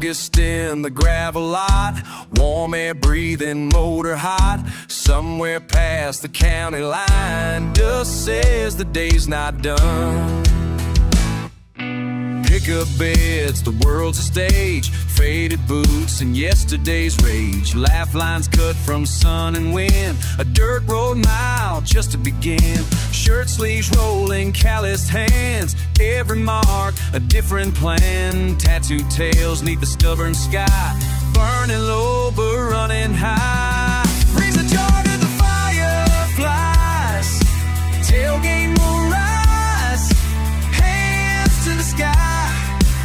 August in the gravel lot, warm air breathing, motor hot. Somewhere past the county line, dust says the day's not done. Pickup beds, the world's a stage, faded boots and yesterday's rage. Laugh lines cut from sun and wind, a dirt road mile just to begin. Shirt sleeves rolling, calloused hands, every mark a different plan. Tattooed tails neath the stubborn sky, burning low but running high. Raise a jar to the fireflies, tailgate will rise, hands to the sky.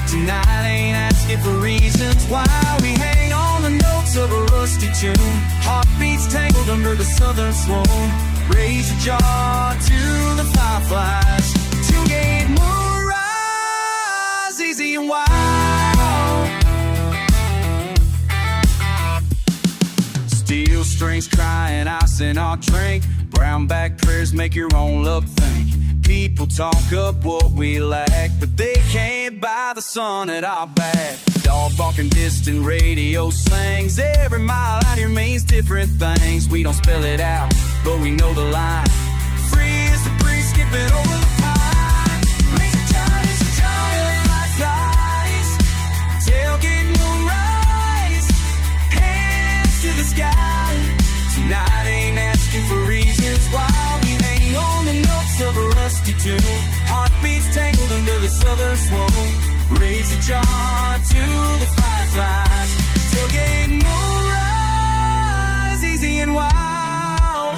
Tonight ain't asking for reasons why we hang on the notes of a rusty tune. Heartbeats tangled under the southern swoon. Raise your jaw to the fireflies. Tailgate will rise, easy and wild. Steel strings crying, ice in our drink. Brown back prayers make your own luck think. People talk up what we lack, but they can't buy the sun at our back. Dog barking, distant radio sings. Every mile out here means different things. We don't spell it out, but we know the line. Free as the breeze, skipping over the pine. Raise a giant like flies. Tailgate will rise, hands to the sky. Tonight ain't asking for reasons why we hang on the notes of a rusty tune. Heartbeats tangled under the southern swoon. Raise a jar to the fireflies. Tailgate will rise, easy and wild.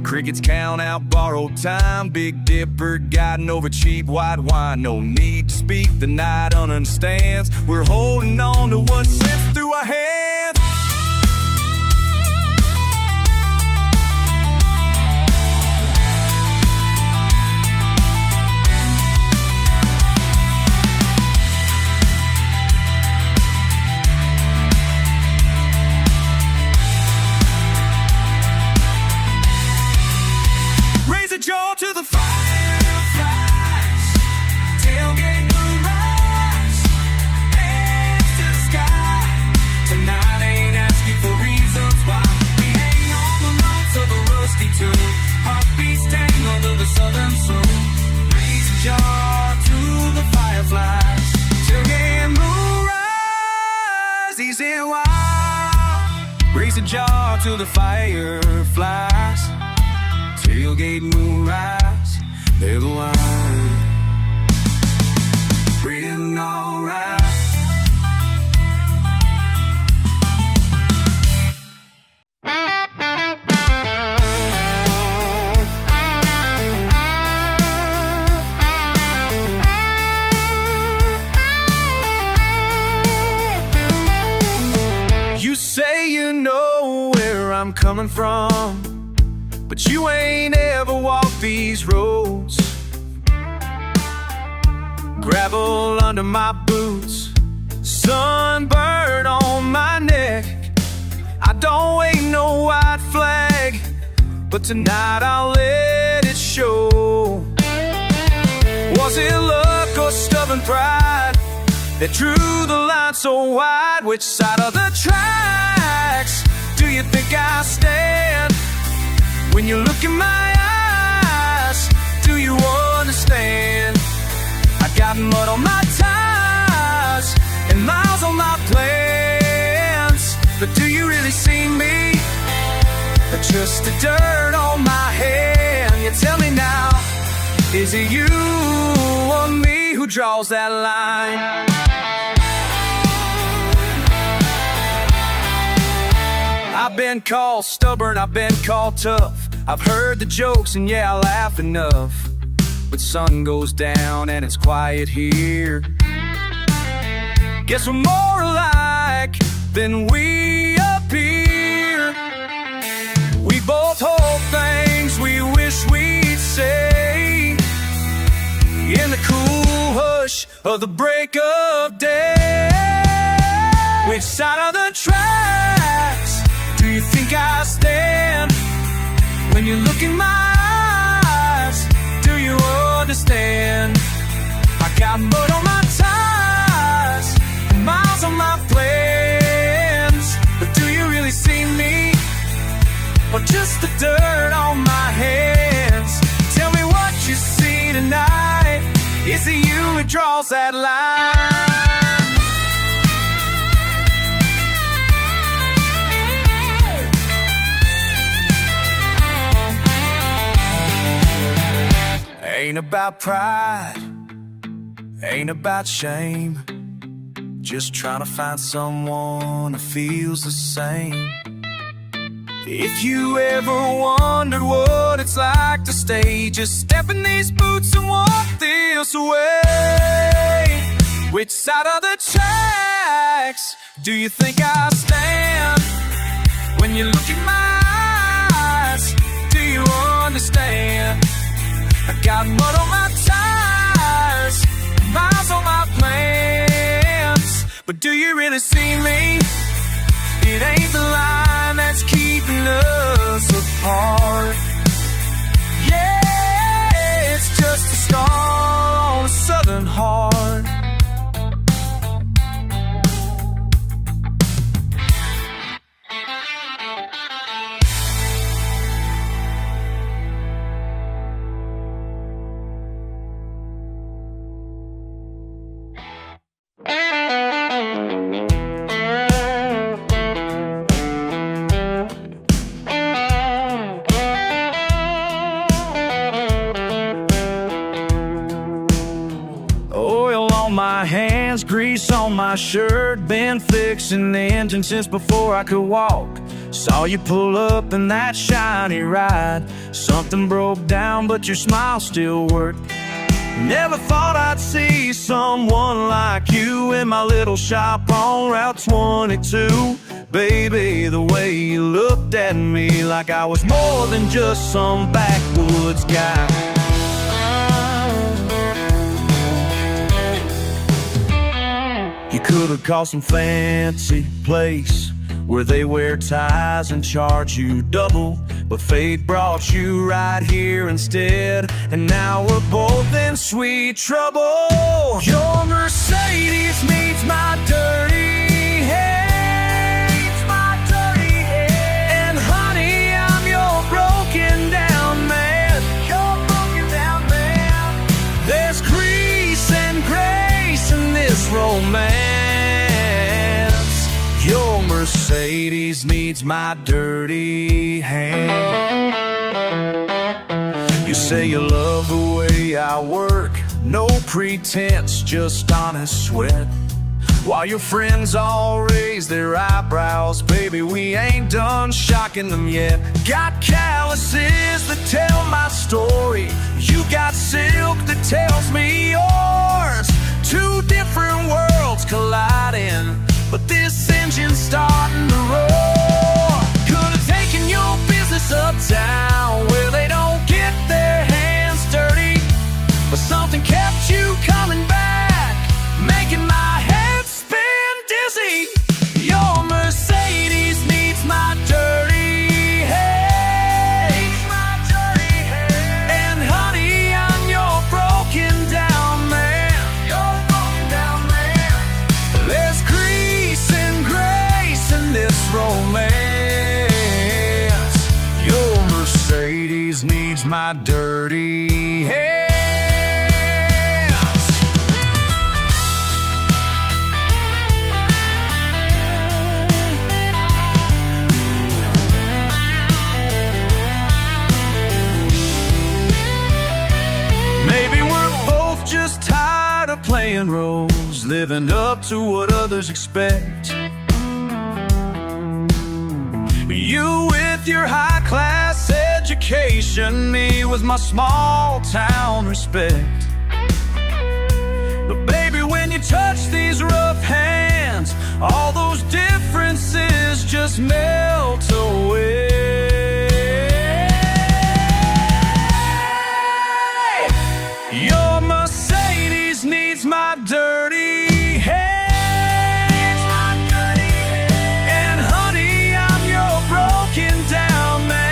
Crickets count out borrowed time. Big Dipper guiding over cheap white wine. No need to speak, the night understands. We're holding on to what slips through our hands. Jaw to the fireflies, tailgate will rise, hands to the sky. Tonight ain't asking for reasons why we hang on the notes of a rusty tune. Heartbeats tangled under the southern swoon. Raise a jar to the fireflies. Tailgate will rise, easy and wild. Raise a jar to the fireflies. Tailgate moonrise, they're the line. Breathing alright. You say you know where I'm coming from, but you ain't ever walked these roads. Gravel under my boots, sunburn on my neck. I don't wave no white flag, but tonight I'll let it show. Was it luck or stubborn pride that drew the line so wide? Which side of the tracks do you think I stand? When you look in my eyes, do you understand? I got mud on my tires and miles on my plans, but do you really see me? Or just the dirt on my hand? You tell me now, is it you or me who draws that line? I've been called stubborn, I've been called tough. I've heard the jokes and yeah, I laugh enough. But sun goes down and it's quiet here. Guess we're more alike than we appear. We both hold things we wish we'd say in the cool hush of the break of day. Which side of the tracks do you think I stand? When you look in my eyes, do you understand. I got mud on my tires, miles on my plans. But do you really see me, or just the dirt on my hands? Tell me what you see tonight. Is it you who draws that line? Ain't about pride, ain't about shame. Just trying to find someone who feels the same. If you ever wondered what it's like to stay, just step in these boots and walk this way. Which side of the tracks do you think I stand? When you look in my eyes, do you understand? I got mud on my tires, miles on my plans. But do you really see me? It ain't the line that's keeping us apart. Yeah, it's just a scar on a southern heart. My hands, grease on my shirt. Been fixing the engine since before I could walk. Saw you pull up in that shiny ride. Something broke down, but your smile still worked. Never thought I'd see someone like you in my little shop on Route 22. Baby, the way you looked at me like I was more than just some backwoods guy. You could've called some fancy place where they wear ties and charge you double, but fate brought you right here instead, and now we're both in sweet trouble. Your Mercedes meets my dirty head, and honey, I'm your broken down man. There's grease and grace in this romance. Your Mercedes needs my dirty hand. You say you love the way I work, no pretense, just honest sweat. While your friends all raise their eyebrows, baby, we ain't done shocking them yet. Got calluses that tell my story, you got silk that tells me yours. Two different worlds colliding, but this engine's starting to roar. Could've taken your business uptown where they don't get their hands dirty, but something kept you coming back, making my head spin dizzy. Your Mercedes needs my dirty head, and honey, I'm your broken down man. There's grease and grace in this romance. Your Mercedes needs my dirty hands. Maybe we're both just tired of playing roles, living up to what others expect. You with your high-class education, me with my small-town respect. But baby, when you touch these rough hands, all those differences just melt away. Your Mercedes needs my dirty hands. And honey, I'm your broken down man.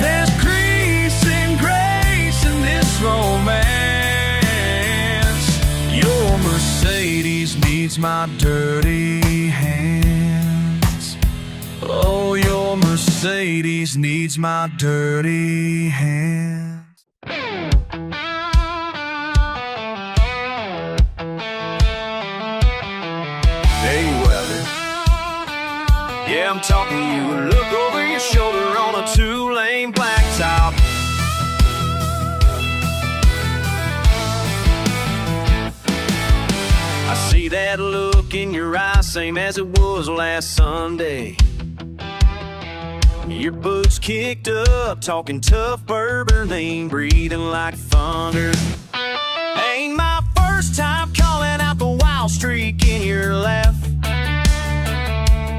There's grease and grace needs my dirty hands. Oh, your Mercedes needs my dirty hands. Hey, weather. Yeah, I'm talking to you. Look over your shoulder on a two-lane blacktop. I see that look in your eyes, same as it was last Sunday. Your boots kicked up, talking tough bourbon, they ain't breathing like thunder. Ain't my first time calling out the wild streak in your laugh,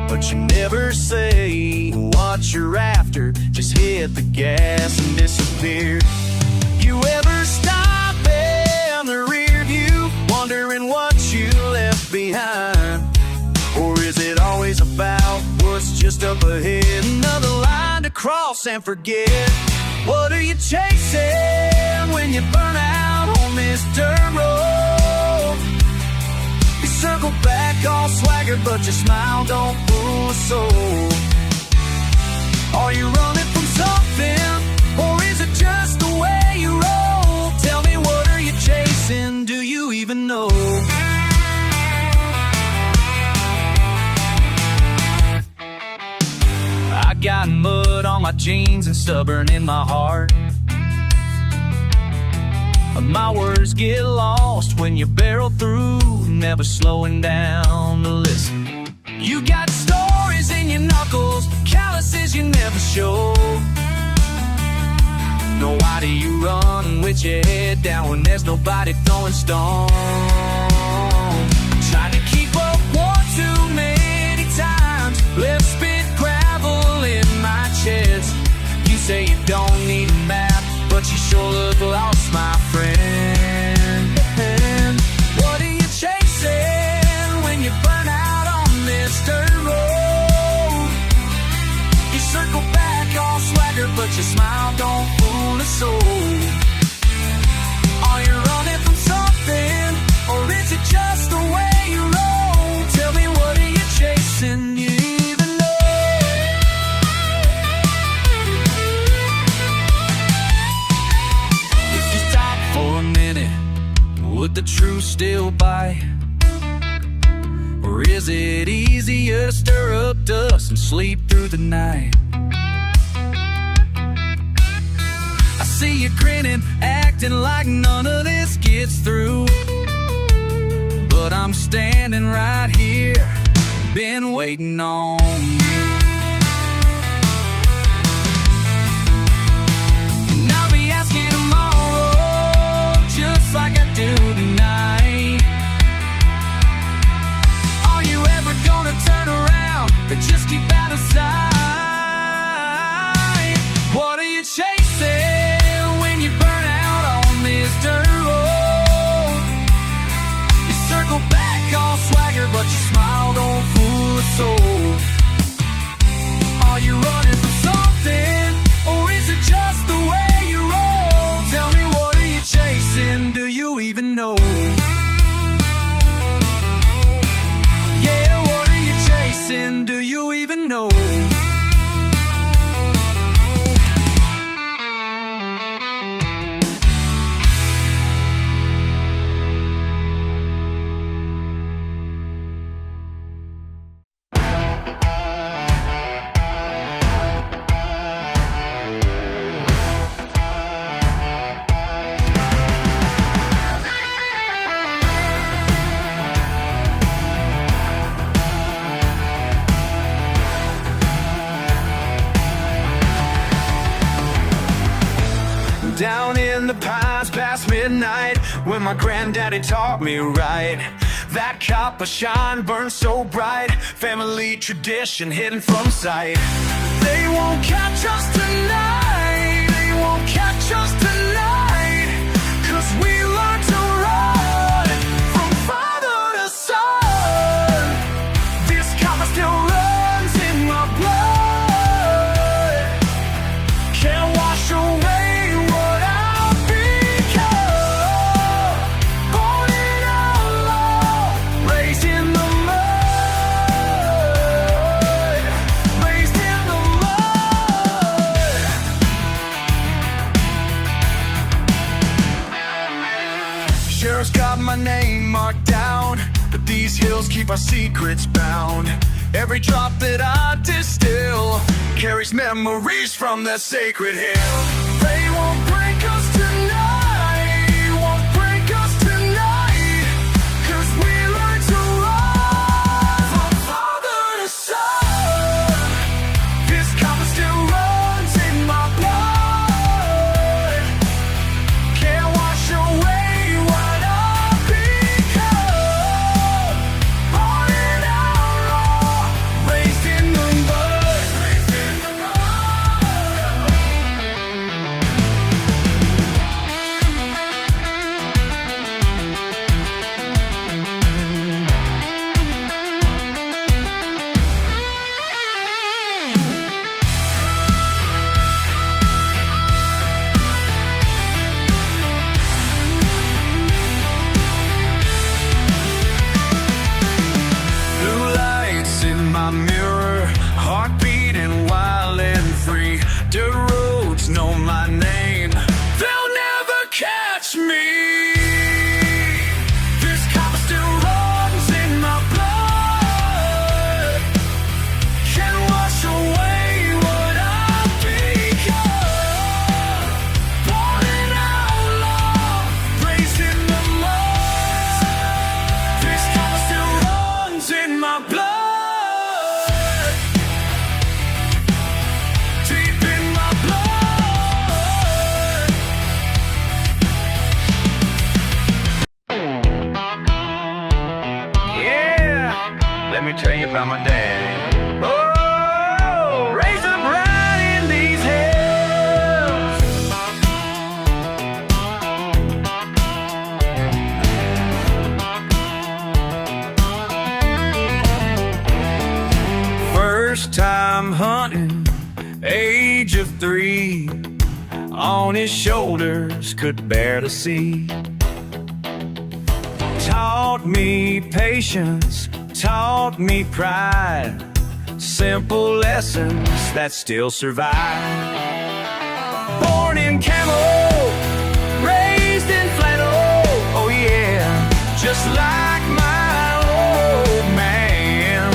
but you never say what you're after. Just hit the gas and disappear. You ever stop in the rear view, wondering what you left behind? Or is it always about what's just up ahead? Another line to cross and forget. What are you chasing when you burn out on this dirt road? You circle back all swagger, but your smile don't fool a soul. Are you running from something, or is it just the way you roll? Tell me, what are you chasing? Do you even know? I got mud on my jeans and stubborn in my heart. My words get lost when you barrel through, never slowing down to listen. You got stories in your knuckles, calluses you never show. No, why do you run with your head down when there's nobody throwing stones? Tried to keep up one too many times, left spit gravel in my chest. You say you don't need a map, but you sure look lost, my friend. What are you chasing when you burn out on this dirt road? You circle back all swagger, but your smile don't fool a soul. Are you running from something, or is it just the way you roll? Tell me, what are you chasing? You even know? If you stop for a minute, would the truth still bite? Or is it easier to stir up dust and sleep through the night? I see you grinning, acting like none of this gets through, but I'm standing right here, been waiting on you. And I'll be asking tomorrow, just like I do tonight. Are you ever gonna turn around or just keep out of sight? What are you chasing when you burn out on this dirt road? You circle back all swagger, but your smile don't fool a soul. Are you running from something, or is it just the way you roll? Tell me, what are you chasing? Do you even know? Yeah, what are you chasing? Do you even know? Down in the pines past midnight, when my granddaddy taught me right. That copper shine burns so bright, family tradition hidden from sight. They won't catch us tonight, they won't catch us tonight, 'cause we learned to run from father to son. This copper still runs in my blood, can't wash away raised in Sheriff's got my name marked down, but these hills keep our secrets bound. Every drop that I distill carries memories from that sacred hill. They won't break us tonight, won't break us tonight, 'cause we learn to rise from father to son. This compass still runs in my blood, can't wash away what I've become. Born an outlaw, raised in the mud, raised in the mud. Blue lights in my mirror, heart beating wild and free. Dirt roads know my name, they'll never catch me. This compass still runs in my blood, can't wash away what I've become. Born an outlaw, raised in the mud. This compass still runs in my blood, deep in my blood. Yeah, let me tell you about my daddy. Oh, raised up right in these hills. First time hunting, age of 3. On his shoulders, could bear to see. Taught me patience, taught me pride. Simple lessons that still survive. Born in camo, raised in flannel. Oh yeah, just like my old man.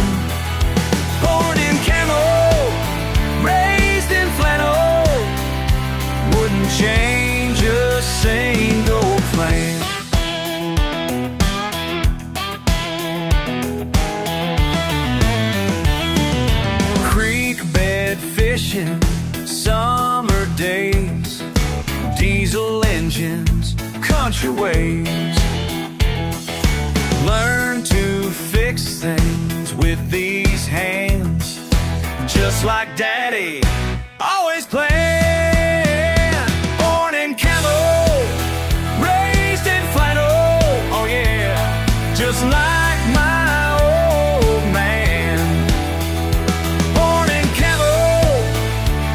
Born in camo, raised in flannel, wouldn't change a single plan. Creek bed fishing, summer days, diesel engines, country ways. Learn to fix things with these hands, just like Daddy always planned. Born in camo, raised in flannel. Oh yeah, just like my old man. Born in camo,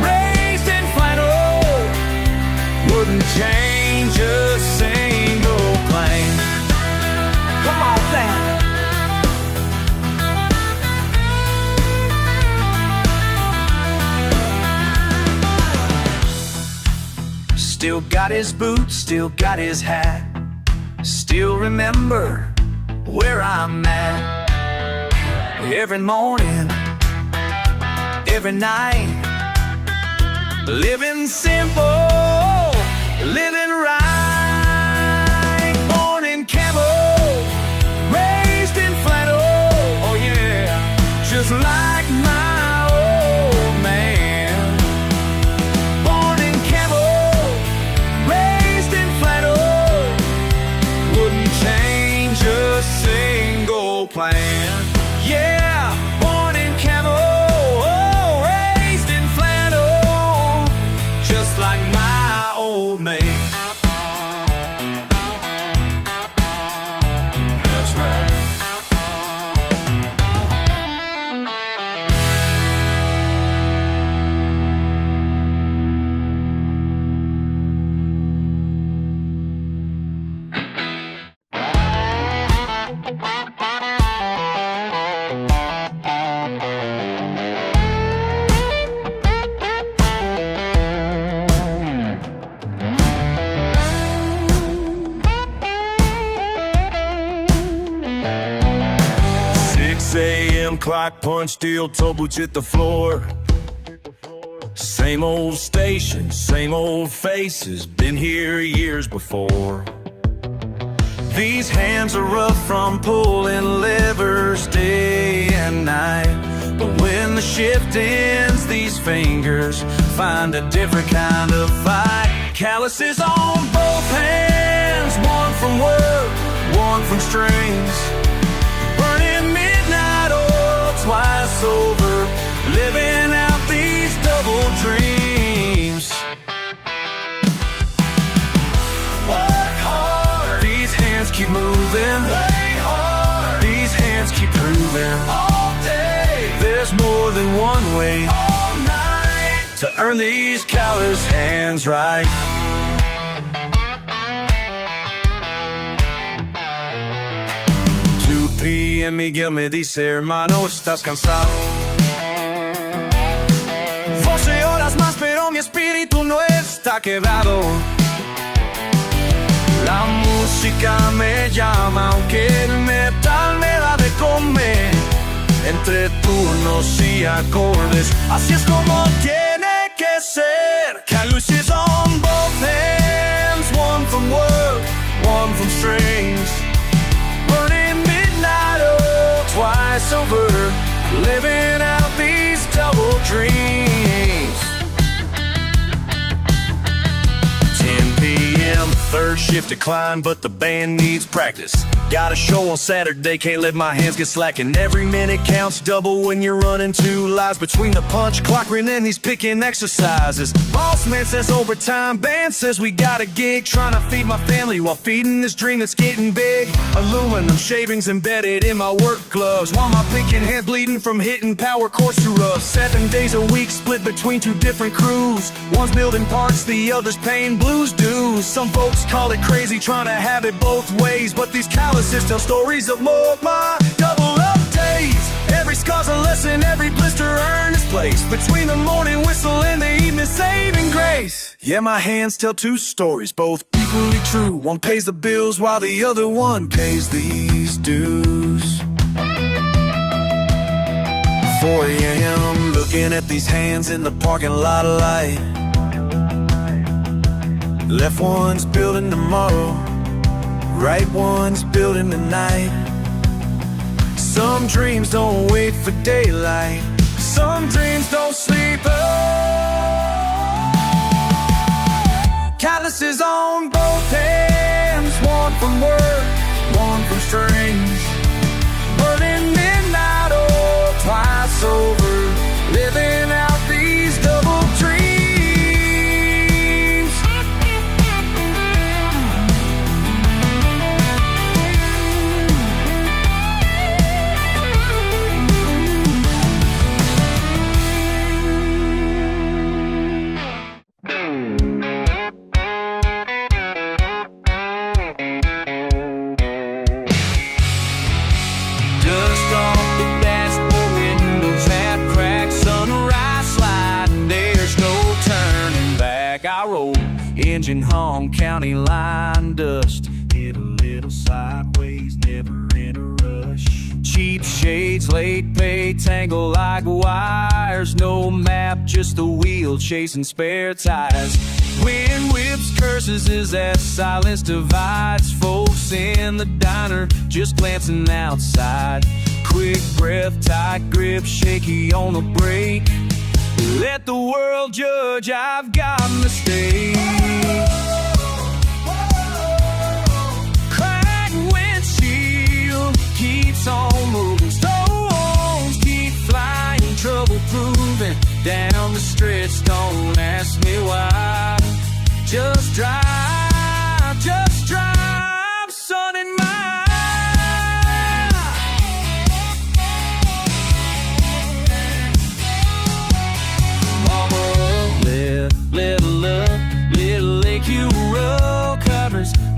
raised in flannel, wouldn't change a single plan. Come on, Sam. Still got his boots, still got his hat. Still remember where I'm at. Every morning, every night, living simple, living right. Born in camo, raised in flannel. Oh yeah, just like my old man. Born in camo, raised in flannel, wouldn't change a single plan. Yeah, born in camo, oh, raised in flannel, just like my old man. That's right. clock punch, steel toe boots hit the floor. Same old station, same old faces, been here years before. These hands are rough from pulling levers day and night, but when the shift ends, these fingers find a different kind of fight. Calluses on both hands, one from work, one from strings. Burning midnight oil twice over, living out these double dreams. Work hard, these hands keep moving. Play hard, these hands keep proving. All day, there's more than one way. All night, to earn these callous hands right. 2 p.m. Miguel me dice, hermano, ¿estás cansado? 12 horas más, pero mi espíritu no está quebrado. La música me llama, aunque el metal me da de comer. Entre turnos y acordes, así es como tiene que ser. Calluses on both hands, one from work, one from strings. Burning midnight oil twice over, living out these double dreams. 10 p.m., third shift decline, but the band needs practice. Got a show on Saturday, can't let my hands get slacking. Every minute counts double when you're running 2 lives between the punch clock and then these picking exercises. Boss man says overtime, band says we got a gig. Trying to feed my family while feeding this dream that's getting big. Aluminum shavings embedded in my work gloves, while my picking hand bleeding from hitting power chords too rough. 7 days a week split between 2 different crews. One's building parts, the other's paying blues dues. Some folks call it crazy trying to have it both ways, but these calluses tell stories of more of my double up days. Every scar's a lesson, every blister earned its place between the morning whistle and the evening saving grace. Yeah, my hands tell 2 stories, both equally true. One pays the bills while the other one pays these dues. 4 a.m., looking at these hands in the parking lot of light. Left one's building tomorrow, right one's building tonight. Some dreams don't wait for daylight, some dreams don't sleep. Calluses on both hands, one from work, one from strings. Burning midnight oil twice over, living out these double dreams. Engine hum, county line dust. Hit a little sideways, never in a rush. Cheap shades, late pay, tangle like wires. No map, just the wheel chasing spare tires. Wind whips curses as that silence divides. Folks in the diner just glancing outside. Quick breath, tight grip, shaky on the brake. Let the world judge, I've got mistakes. Cracked windshield keeps on moving. Stones keep flying, trouble proving. Down the stretch, don't ask me why. Just drive, sun in my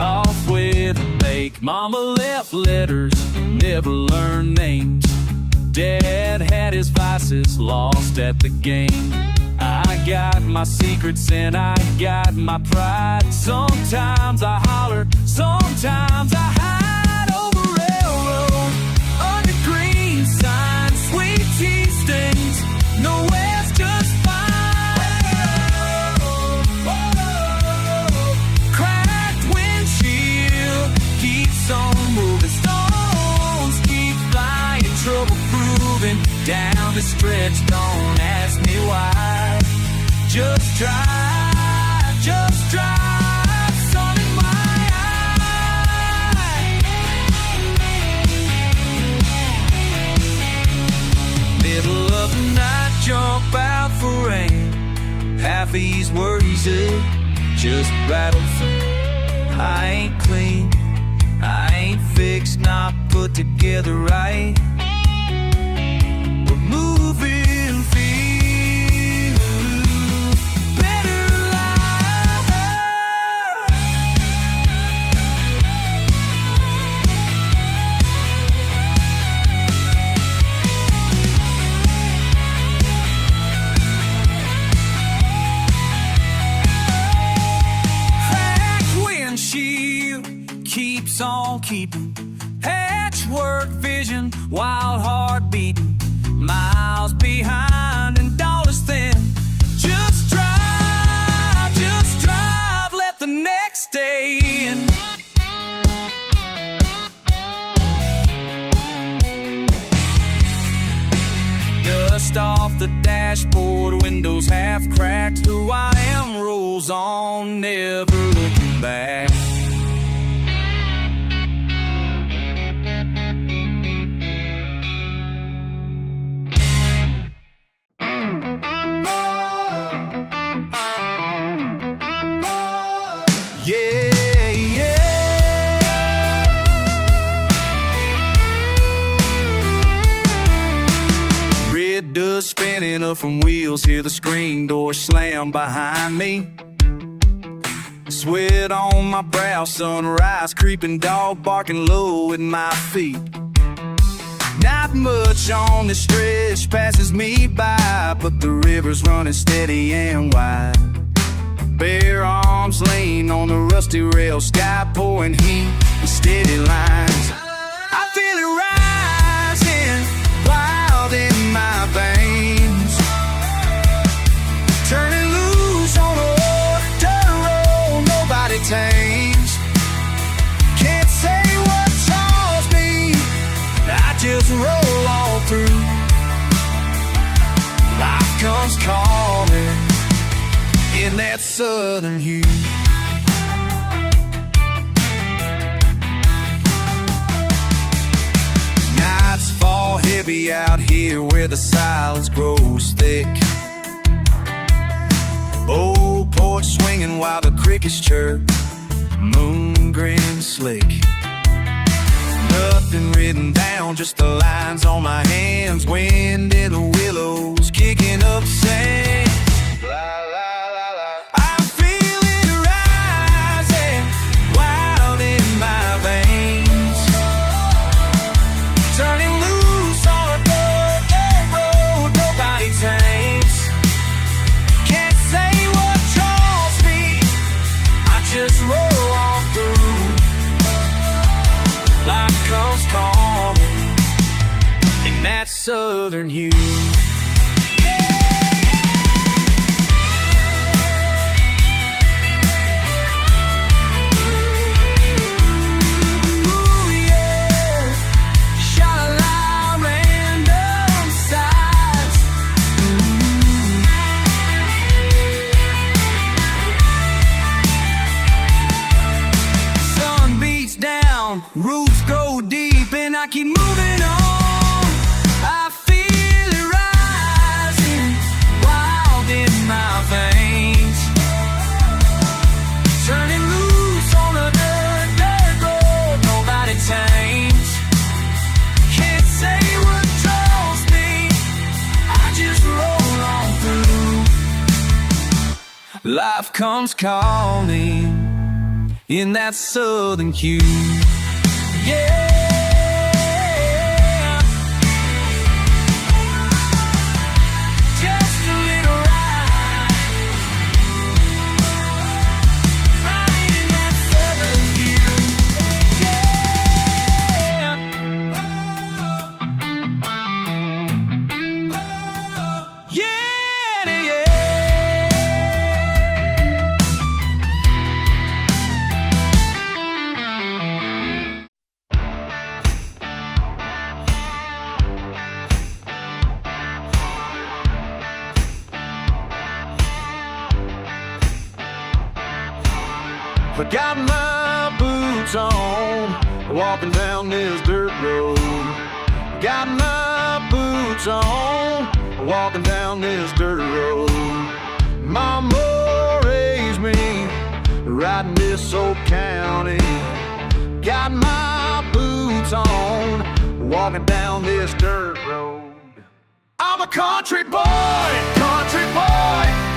off with a bake. Mama left letters, never learned names. Dad had his vices, lost at the game. I got my secrets and I got my pride. Sometimes I holler, sometimes I hide over railroad, under green signs. some moving stones keep flying, trouble proving down the stretch. Don't ask me why. Just drive, sun in my eye. Middle of the night, jump out for rain. Half these worries just rattle through. I ain't clean, I ain't fixed, not put together right. But moving feel better life. Cracked windshield keeps on keeping. Patchwork vision, wild heart beating. Miles behind and dollars thin. Just drive, let the next day in. Dust off the dashboard, windows half cracked. Who I am rolls on, never looking back. Dust spinning up from wheels, hear the screen door slam behind me. Sweat on my brow, sunrise creeping, dog barking low at my feet. Not much on the stretch passes me by, but the river's running steady and wide. Bare arms lean on the rusty rail, sky pouring heat and steady lines. I feel it rising, wild in my veins, turning loose on a dirt road nobody tames. Can't say what draws me, I just roll on through. Life comes calling in that southern hue. Nights fall heavy out here where the silence grows thick. Old porch swinging while the crickets chirp, moon grin slick. Nothing written down, just the lines on my hands. Wind in the willows, kicking up sand. I'm feeling it rising, wild in my veins, turning loose on a dirt road nobody tames. Can't say what draws me, I just roll on through. Life comes calling in that southern hue. Roots go deep and I keep moving on. I feel it rising, wild in my veins, turning loose on a dirt road nobody tames. Can't say what draws me, I just roll on through. Life comes calling in that southern hue. Yeah. walking down this dirt road. Got my boots on, walking down this dirt road. Mama raised me riding this old county. Got my boots on, walking down this dirt road. I'm a country boy,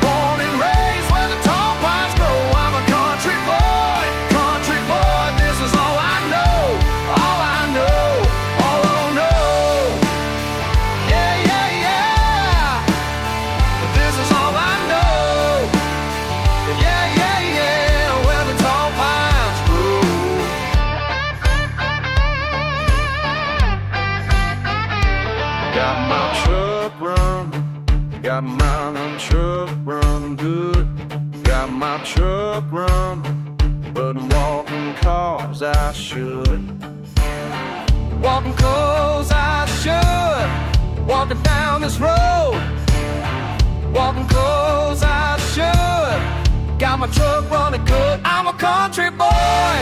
born and raised where the tall pines grow. I'm a country boy, this is all I know, all I know, all I know. Yeah, yeah, yeah, this is all I know. Yeah, yeah, yeah, where the tall pines grow. Got my truck run, got my truck run good. Got my truck run, but I'm walking 'cause I should. Walking 'cause I should. Walking down this road. Walking 'cause I should. Got my truck running good. I'm a country boy,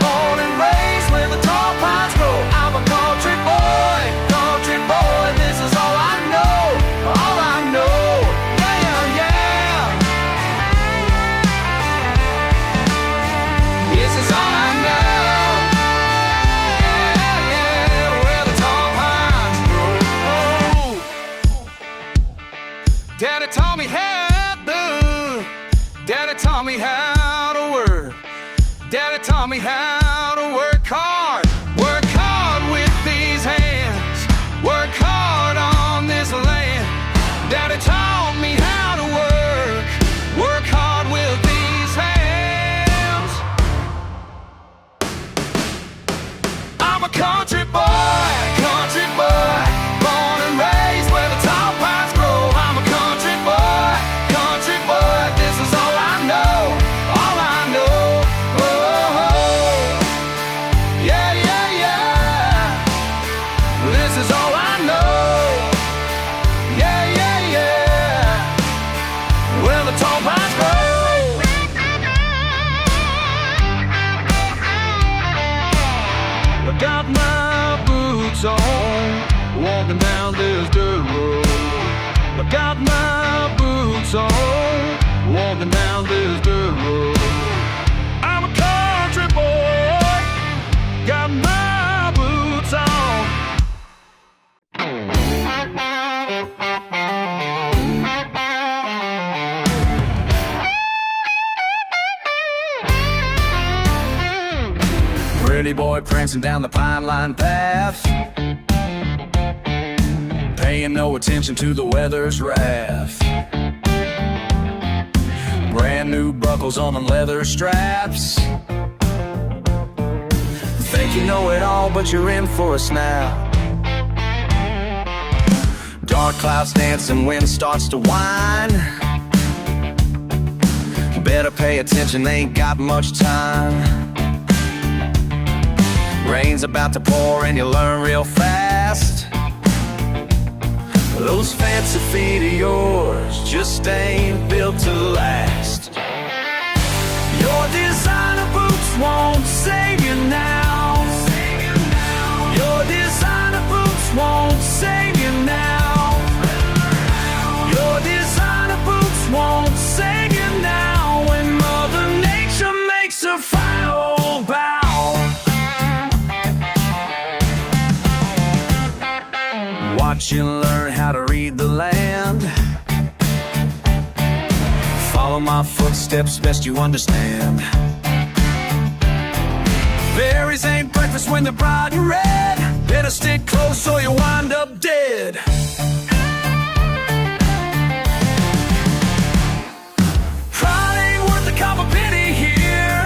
born and raised where the tall pines grow. I'm a country boy, this is all I know, all I know. Yeah, yeah, this is all I know. Yeah, yeah, where the tall pines grow. Daddy taught me how to, Daddy taught me how to work. Daddy taught me how to work hard with these hands, work hard on this land. Daddy taught me how to work hard with these hands. I'm a country boy, born and raised where the tall pines grow. I'm a country boy, this is all I know, all I know. Oh, yeah, yeah, yeah, this is all I know. Yeah, yeah, yeah, where the tall pines grow. I got my boots on, walking down this dirt road. I got my boots on, walking down this dirt road. I'm a country boy, got my boots on. Pretty boy prancing down the pine line path, paying no attention to the weather's wrath. Brand new buckles on them leather straps. Think you know it all, but you're in for a snap. Dark clouds dancing, wind starts to whine. Better pay attention, they ain't got much time. Rain's about to pour and you learn real fast. Those fancy feet of yours just ain't built to last. Your designer boots won't save you now. Your designer boots won't save you now. Your designer boots won't save you now. When Mother Nature makes a final bow. Watch you learn how to read the land. Follow my footsteps, best you understand. Berries ain't breakfast when they're bright and red. Better stick close or you wind up dead. Pride ain't worth a cup of pity here.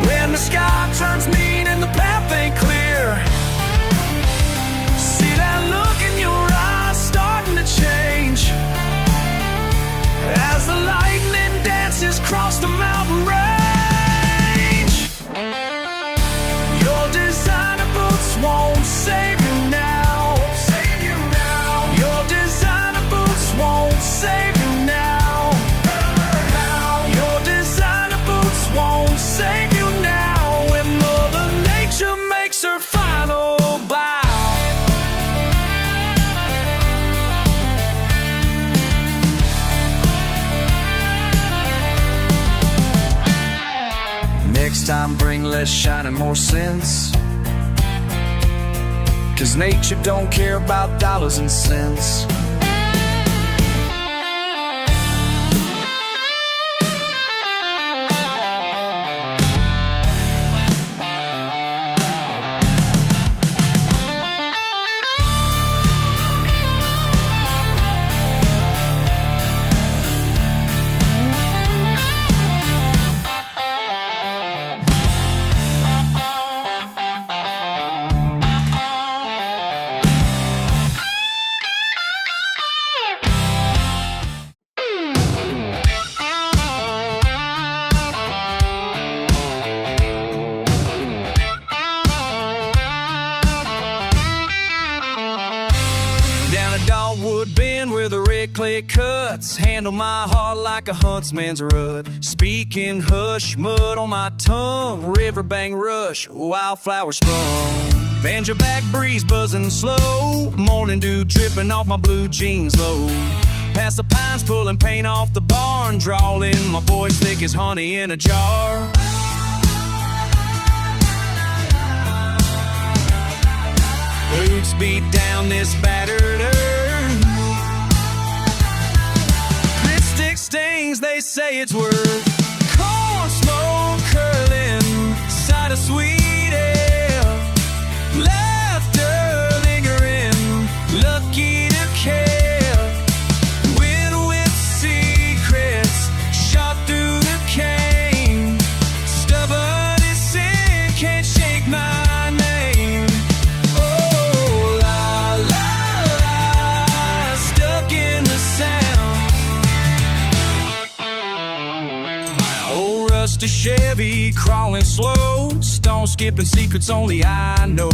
When the sky turns mean and the path ain't clear. See that look in your eyes starting to change as the lightning dances across the mountain range. Your designer boots won't save you now. Your designer boots won't save you now. Your designer boots won't save you now. Next time bring less shine and more sense, 'cause nature don't care about dollars and cents. Dogwood bend where the red clay cuts, handle my heart like a huntsman's rud. Speaking hush, mud on my tongue, riverbank rush, wildflower sprung. Banjo back breeze buzzing slow, morning dew dripping off my blue jeans low. Past the pines pulling paint off the barn, drawling my voice thick as honey in a jar. Boots beat down this battered earth, lipstick stains, they say it's worth. Corn smoke curling, side of sweet air, laughter lingering, lucky to care. Wind with secrets, shot through the cane. Stubborn as sin, can't shake my name. A Chevy crawling slow, stone skipping secrets only I know.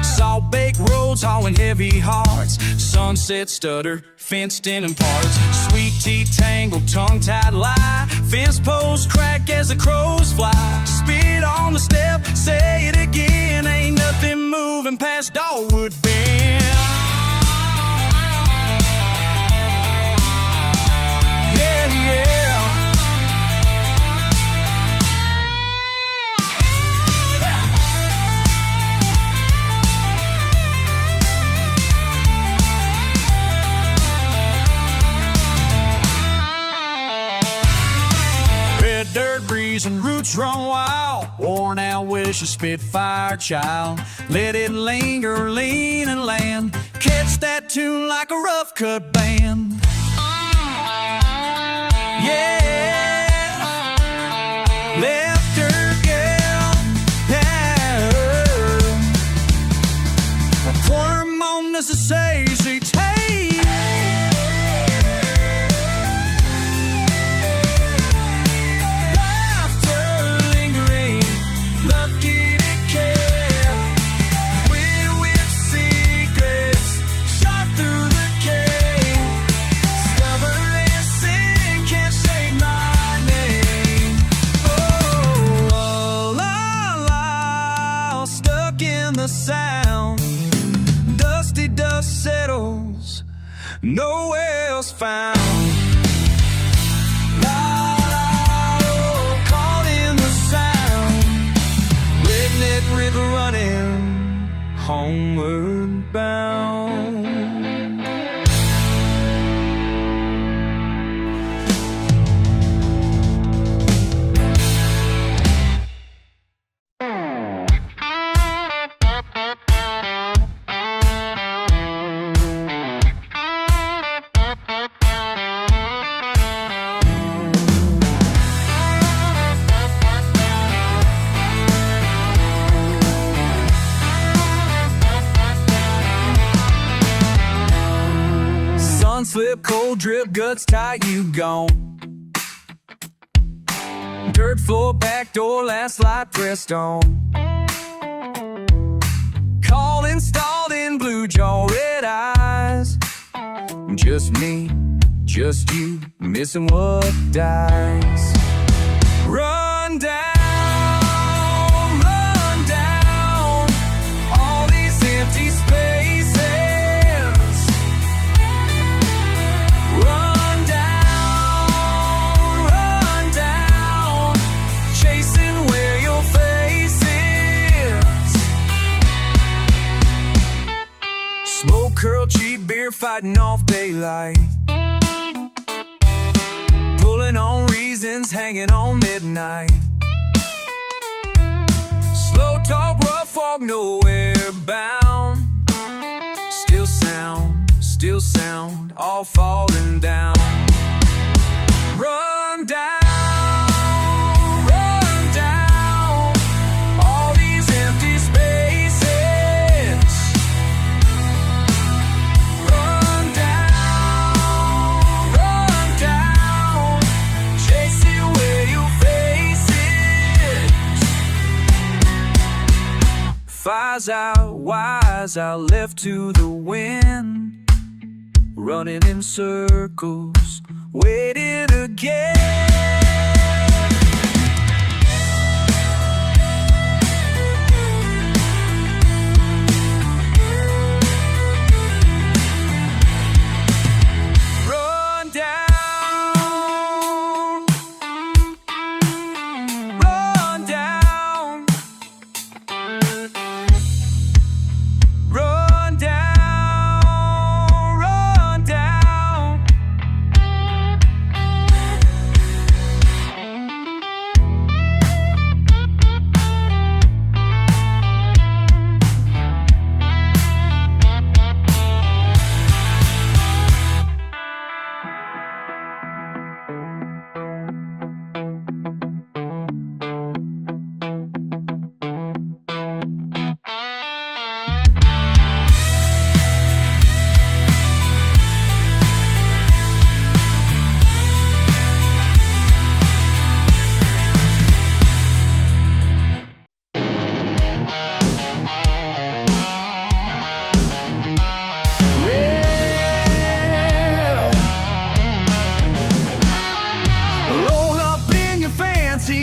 Salt baked roads hauling heavy hearts, sunset stutter fenced in parts. Sweet tea tangled, tongue tied lie, fence posts crack as the crows fly. Spit on the step, say it again, ain't nothing moving past Dogwood Bend. Yeah, yeah. Dirt breeze and roots run wild, worn out wish a Spitfire child. Let it linger, lean and land, catch that tune like a rough cut band. Yeah, left her girl, yeah. Pour him on as it says, he takes. Sound, dusty dust settles, nowhere else found. La, la, oh, caught in the sound, redneck river running, homeward bound. Slip, cold drip, guts tight, you gone. Dirt floor, back door, last light pressed on. Called installed in blue jaw, red eyes. Just me, just you, missing what dies. Run down, all these empty spaces. Run down, chasing where you're fighting off daylight, pulling on reasons, hanging on midnight. Slow talk, rough walk, nowhere bound. Still sound, all falling down. Run down, all these empty spaces. Run down, chase it where you face it. Fires out, wise out, left to the wind. Running in circles, waiting again. Run down, run down, run down.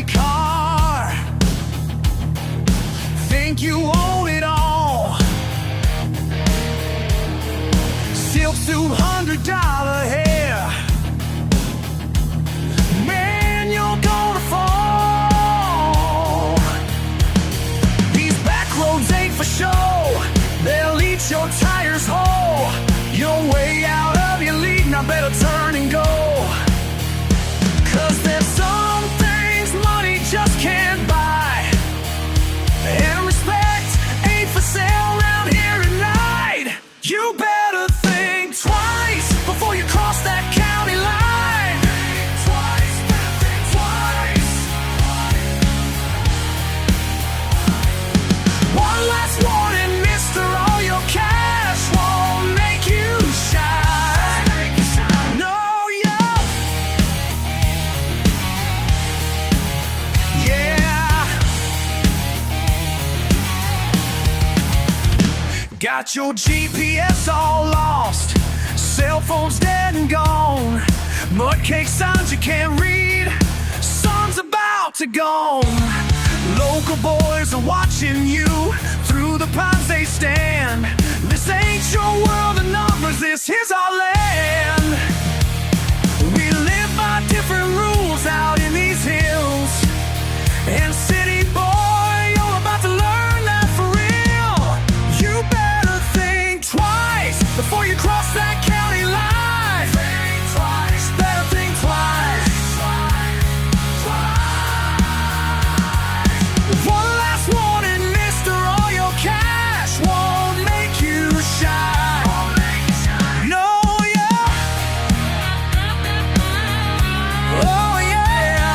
Car, think you own it all. Silk suit, $100 hair. Man, you're gonna fall. These back roads ain't for show. They'll eat your tires whole. You're way out of your league, now better turn and go. 'Cause there's some money just can't buy, and respect ain't for sale around here at night. You better think twice before you cross that county line. Think twice, better think twice. One last warning, mister, all your cash won't make you shine. No, got your GPS all lost, cell phone's dead and gone, mudcake signs you can't read, sun's about to gone. Local boys are watching you, through the pines they stand. This ain't your world of numbers, this is our land. We live by different rules out in these hills, and city boy, you're about to learn that for real. You better think twice before you cross that county line. Think twice, better think twice. One last warning, mister, all your cash won't make you shine. No, yeah. Oh, yeah.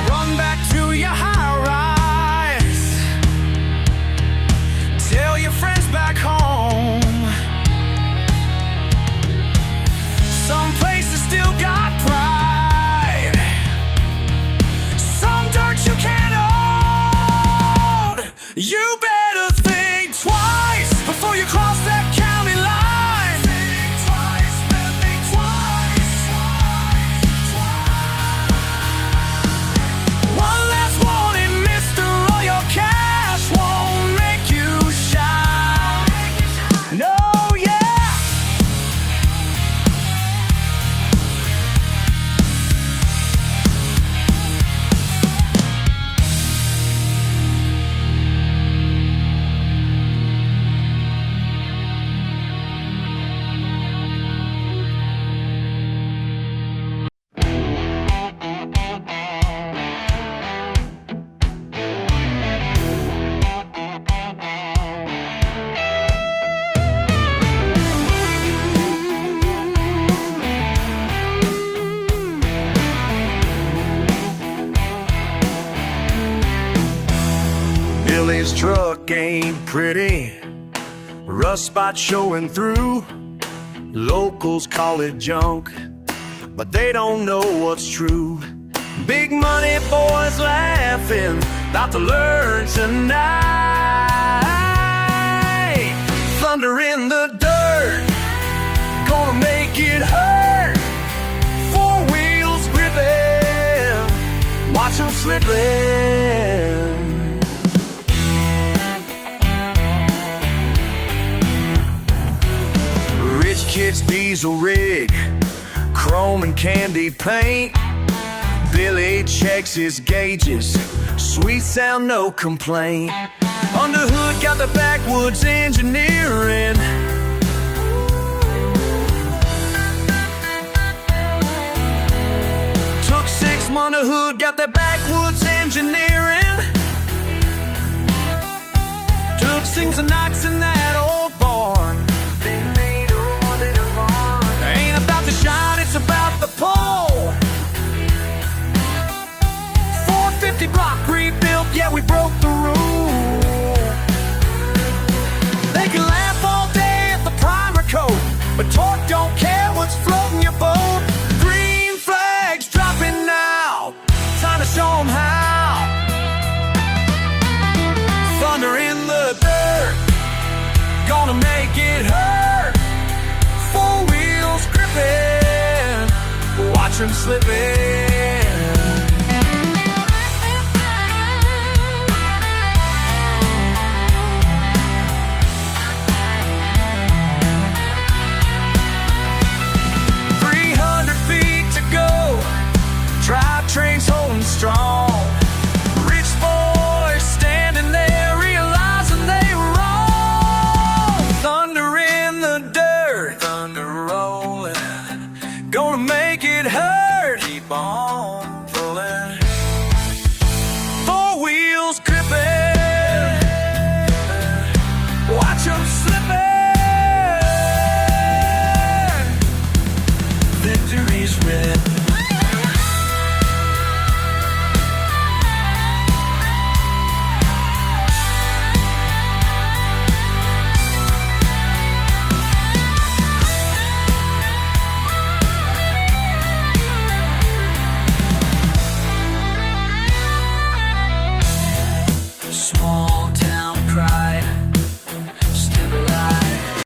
Run back to your high rise. Tell your friends back home. Some places still got pride. Some dirt you can't own. You better think twice before you cross that county line. Think twice, better think twice. One last warning, mister, all your cash won't make you shine. No, yeah. Billy's truck ain't pretty, rust spot showing through. Locals call it junk, but they don't know what's true. Big money boys laughing, about to learn tonight. Thunder in the dirt, gonna make it hurt. Four wheels gripping, watch them slipping. Rich kid's diesel rig, chrome and candy paint. Billy checks his gauges, sweet sound, no complaint. Under hood got the backwoods engineering. Took 6 months, the hood got the backwoods engineering. Took sings and knocks in that old barn. Ain't about the shine, it's about the pole. 450 block rebuilt, yeah, we broke the rule. They can laugh all day at the primer coat, but torque don't care what's floating your boat. Green flags dropping now, time to show them how. Thunder in the dirt, gonna make it hurt. Four wheels gripping, watch them slipping. 300 feet to go, drive trains holding strong. Rich boys standing there realizing they were wrong. Thunder in the dirt, thunder rolling, gonna make it hurt. Keep on pulling. Four wheels gripping, watch them slipping. Victory's red. Small town pride, still alive.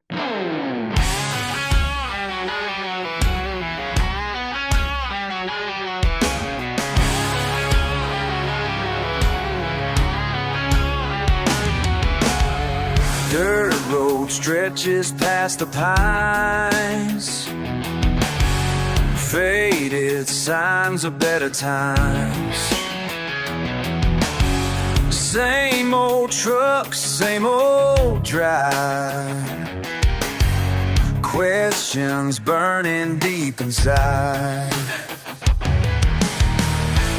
Dirt road stretches past the pines, faded signs of better times. Same old trucks, same old drive. Questions burning deep inside.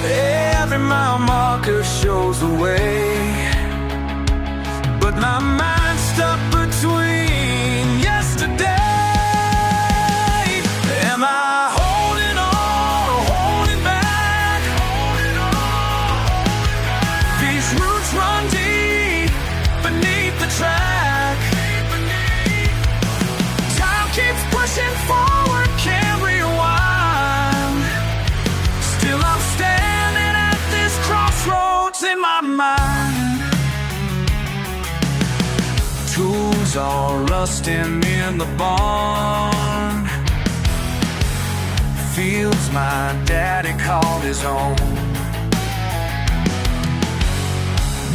Every mile marker shows the way, but my mind's stuck between yesterday. Am I holding on or holding back? These roots run deep beneath the track. Time keeps pushing forward, can't rewind. Still I'm standing at this crossroads in my mind. Tools are rusting in the barn. Fields my daddy called his own.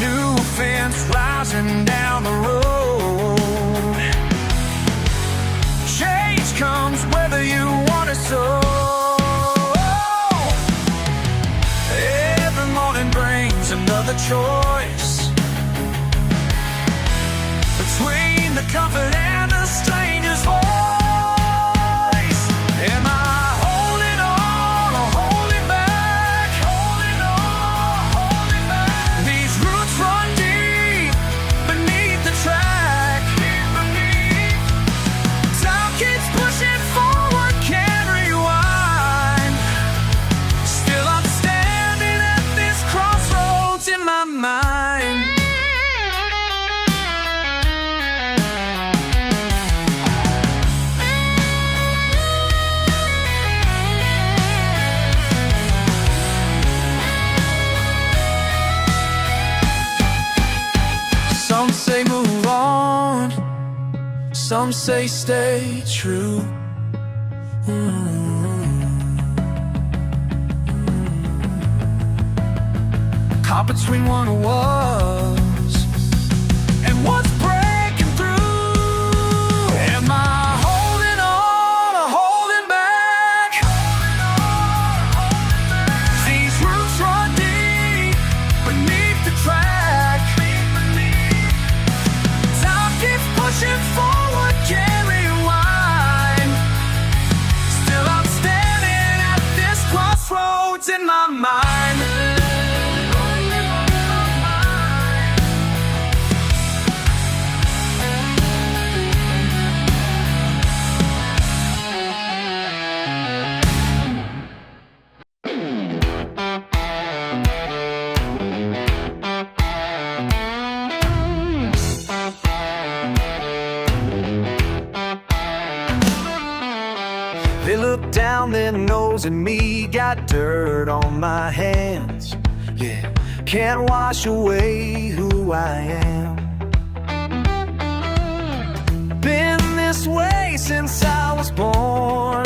New fence rising down the road. Change comes whether you want it so. Every morning brings another choice, between the comfort and the stranger's voice. Am I holding on or holding back? Holding on, holding back. These roots run deep beneath the track. Time keeps pushing forward, can't rewind. Still I'm standing at this crossroads in my mind. some say stay true. Caught between what was and what's breaking through. Am I holding on or holding back? These roots run deep beneath the track. Time keeps pushing forward, can't rewind. Still I'm standing at this crossroads in my mind. They look down their nose at me, got dirt on my hands. Yeah, can't wash away who I am. Been this way since I was born.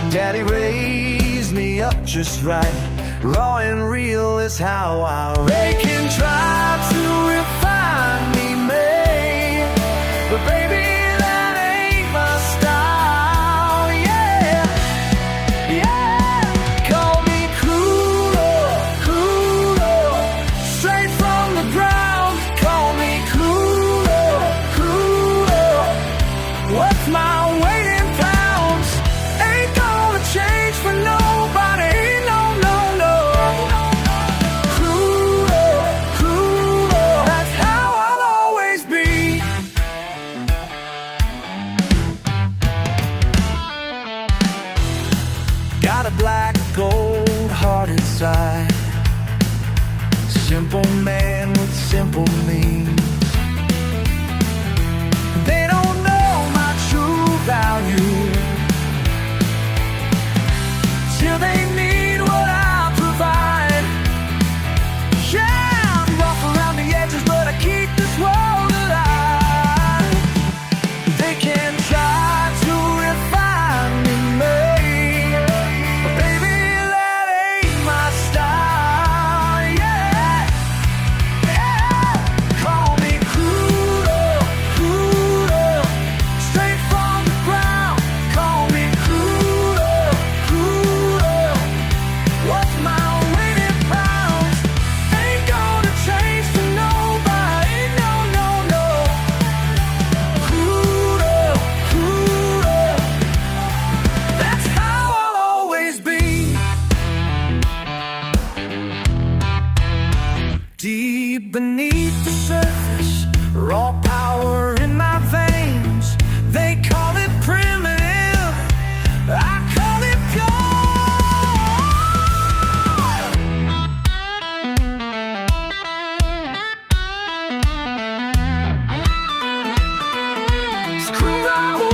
Daddy raised me up just right. Raw and real is how I rake and try to refine me, made. But baby, that ain't my style. Got a black gold heart inside. Simple man with simple means. They don't know my true value till they need what I provide. Yeah, I'm rough around the edges, but I keep this world alive. They can try to refine me, deep beneath the surface, raw power in my veins. They call it primitive, I call it pure. Screw I would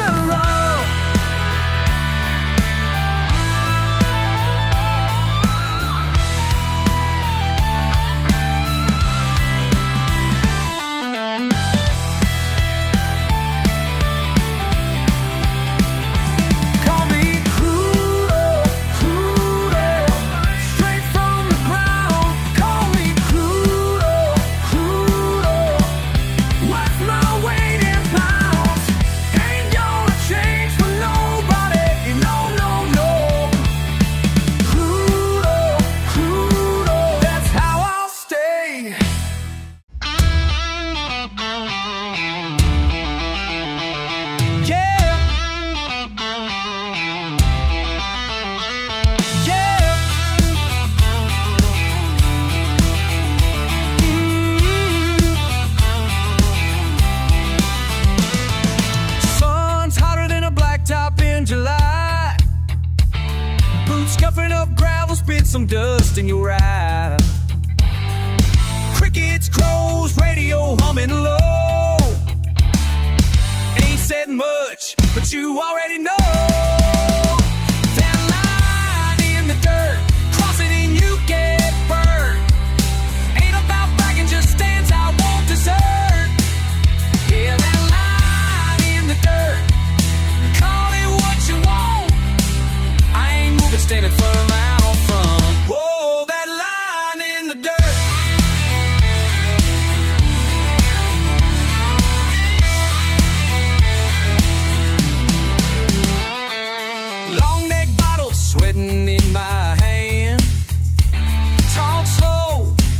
love. July, boots scuffing up gravel, spit some dust in your eye. Crickets, crows, radio humming low. Ain't said much, but you already know. That line in the dirt, cross it and you get burned. Ain't about bragging, just stands I won't deserve.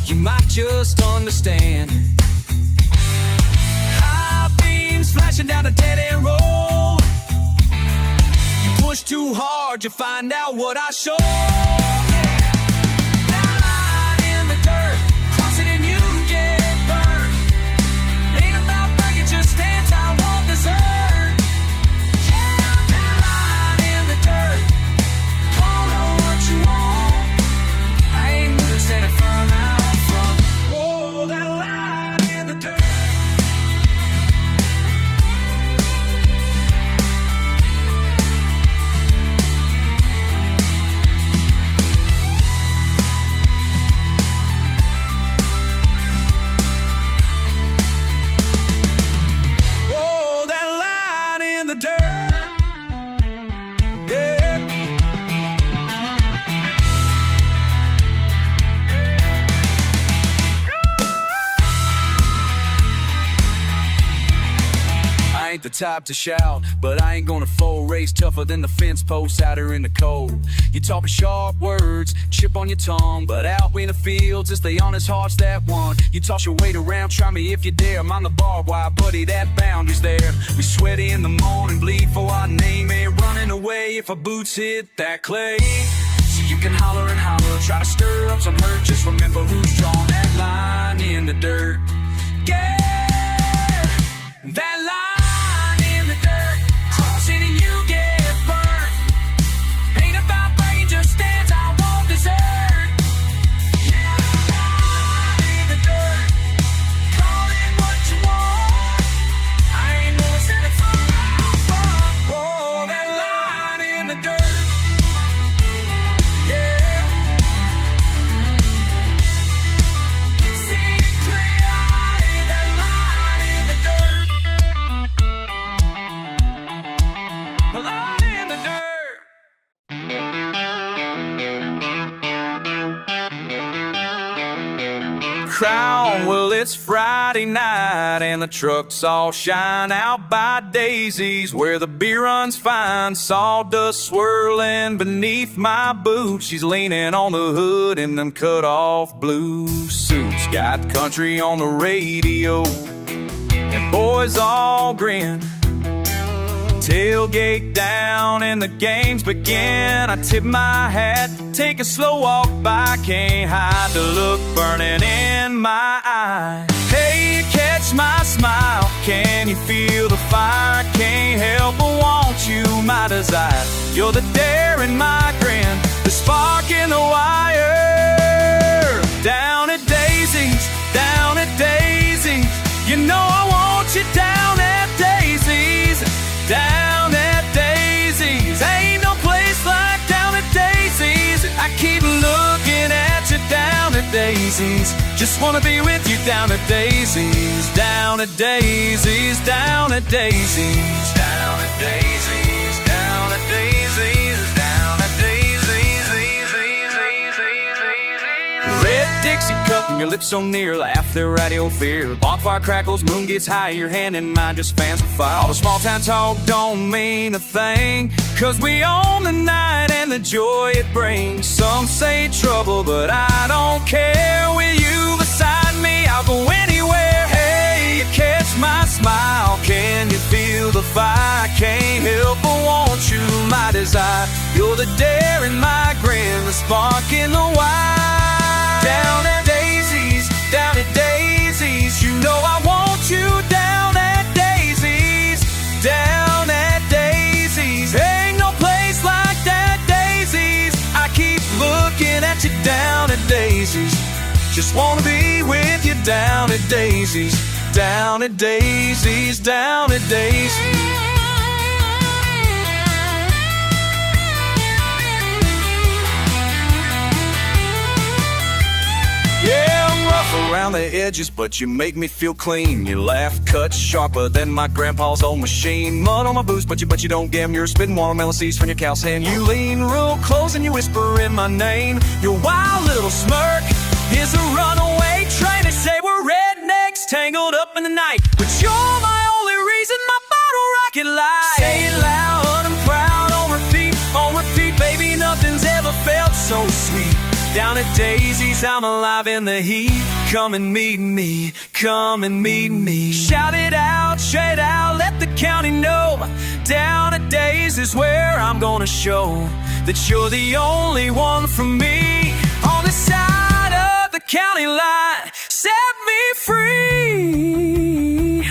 you might just understand. High beams flashing down a dead-end road. You push too hard, you find out what I show. I ain't the type to shout, but I ain't gonna fold. Race tougher than the fence posts out here in the cold. You talking sharp words, chip on your tongue, but out in the fields, it's the honest hearts that won. You toss your weight around, try me if you dare. I'm on the barbed wire, buddy, that boundary's there. We sweaty in the morning, bleed for our name, ain't running away if our boots hit that clay. So you can holler and holler, try to stir up some hurt, just remember who's drawn that line in the dirt. Yeah, that line. Crown, well, it's Friday night and the trucks all shine out by daisies where the beer runs fine, sawdust swirling beneath my boots. She's leaning on the hood in them cut-off blue suits. Got country on the radio and boys all grin. Tailgate down and the games begin. I tip my hat, take a slow walk by. Can't hide the look burning in my eye. Hey, you catch my smile, can you feel the fire? Can't help but want you, my desire. You're the dare in my grin, the spark in the wire. Down at Daisy's, down at Daisy's, you know I want you down at Daisy's. Down at Daisy's, ain't no place like down at Daisy's. I keep looking at you down at Daisy's. Just wanna be with you down at Daisy's. Down at Daisy's, down at Daisy's. Down at Daisy's, down at Daisy's, down at Daisy's. Red Dixie cup and your lips so near, laugh their radio fear. Bonfire crackles, moon gets high, your hand in mine just fans the fire. All the small town talk don't mean a thing, cause we own the night and the joy it brings. Some say trouble, but I don't care. With you beside me, I'll go anywhere. Hey, you catch my smile, can you feel the fire? I can't help but want you, my desire. You're the dare in my grin, the spark in the wire. Down at Daisy's, down at Daisy's, you know I want you down at Daisy's. Down at Daisy's, ain't no place like that Daisy's. I keep looking at you down at Daisy's. Just wanna be with you down at Daisy's. Down at Daisy's, down at Daisy's. Yeah, I'm rough around the edges, but you make me feel clean. Your laugh cuts sharper than my grandpa's old machine. Mud on my boots, but you don't gam. You're spitting watermelon seeds from your cow's hand. You lean real close and you whisper in my name. Your wild little smirk is a runaway train. They say we're rednecks tangled up in the night, but you're my only reason my bottle rocket light. Say it loud and proud on repeat, baby, nothing's ever felt so sweet. Down at Daisy's, I'm alive in the heat. Come and meet me, come and meet me. Shout it out, straight out, let the county know. Down at Daisy's where I'm gonna show that you're the only one for me. On the side of the county line, set me free.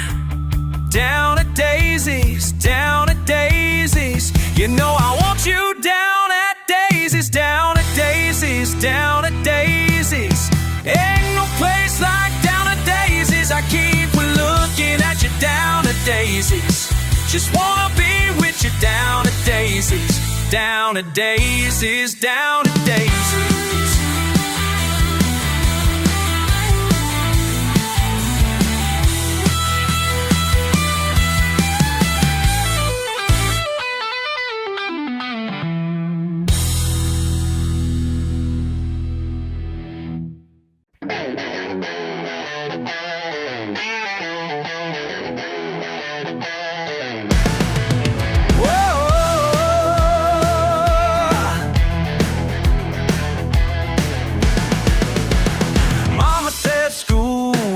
Down at Daisy's, down at Daisy's. You know I want you down at Daisy's, down at Daisy's, down at Daisy's. Ain't no place like down at Daisy's. I keep looking at you down at Daisy's. Just wanna be with you down at Daisy's, down at Daisy's, down at Daisy's.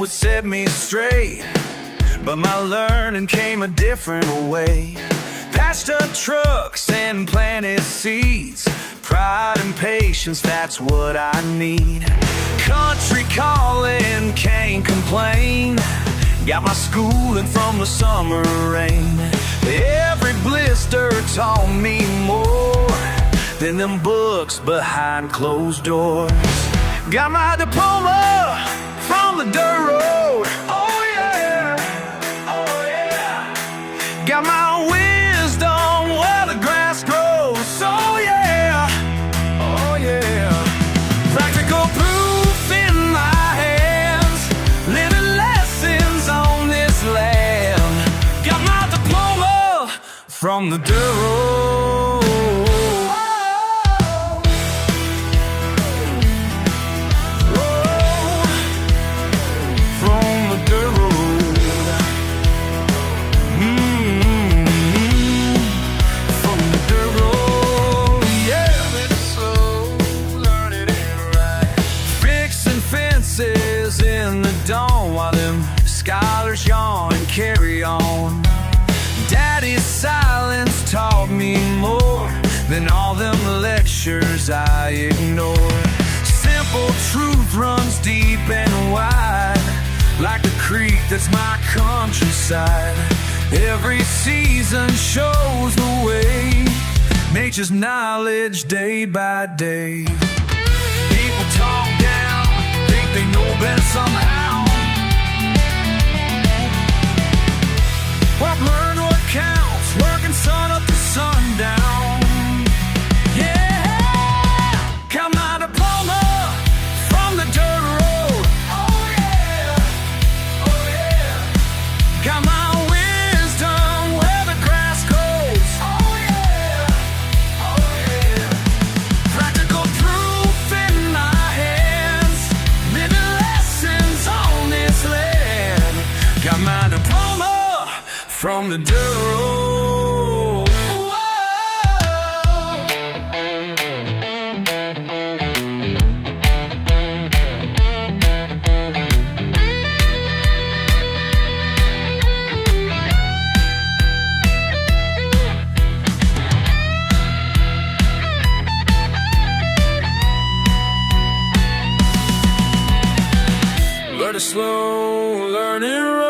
Set me straight, but my learning came a different way. Patched up trucks and planted seeds, pride and patience, that's what I need. Country calling, can't complain. Got my schooling from the summer rain. Every blister taught me more than them books behind closed doors. Got my diploma from the dirt road. Oh yeah, oh yeah. Got my wisdom where the grass grows. Oh yeah, oh yeah. Practical proof in my hands, living lessons on this land. Got my diploma from the dirt road. While them scholars yawn and carry on, Daddy's silence taught me more than all them lectures I ignored. Simple truth runs deep and wide, like the creek that's my countryside. Every season shows the way, nature's knowledge day by day. People talk down, think they know better somehow. Well, I've learned what counts, working sun up to sundown. Yeah, got my diploma from the dirt road. Oh yeah, oh yeah. Got my wisdom where the grass grows. Oh yeah, oh yeah. Practical proof in my hands, living lessons on this land. Got my diploma from the dirt road. But a slow learning road.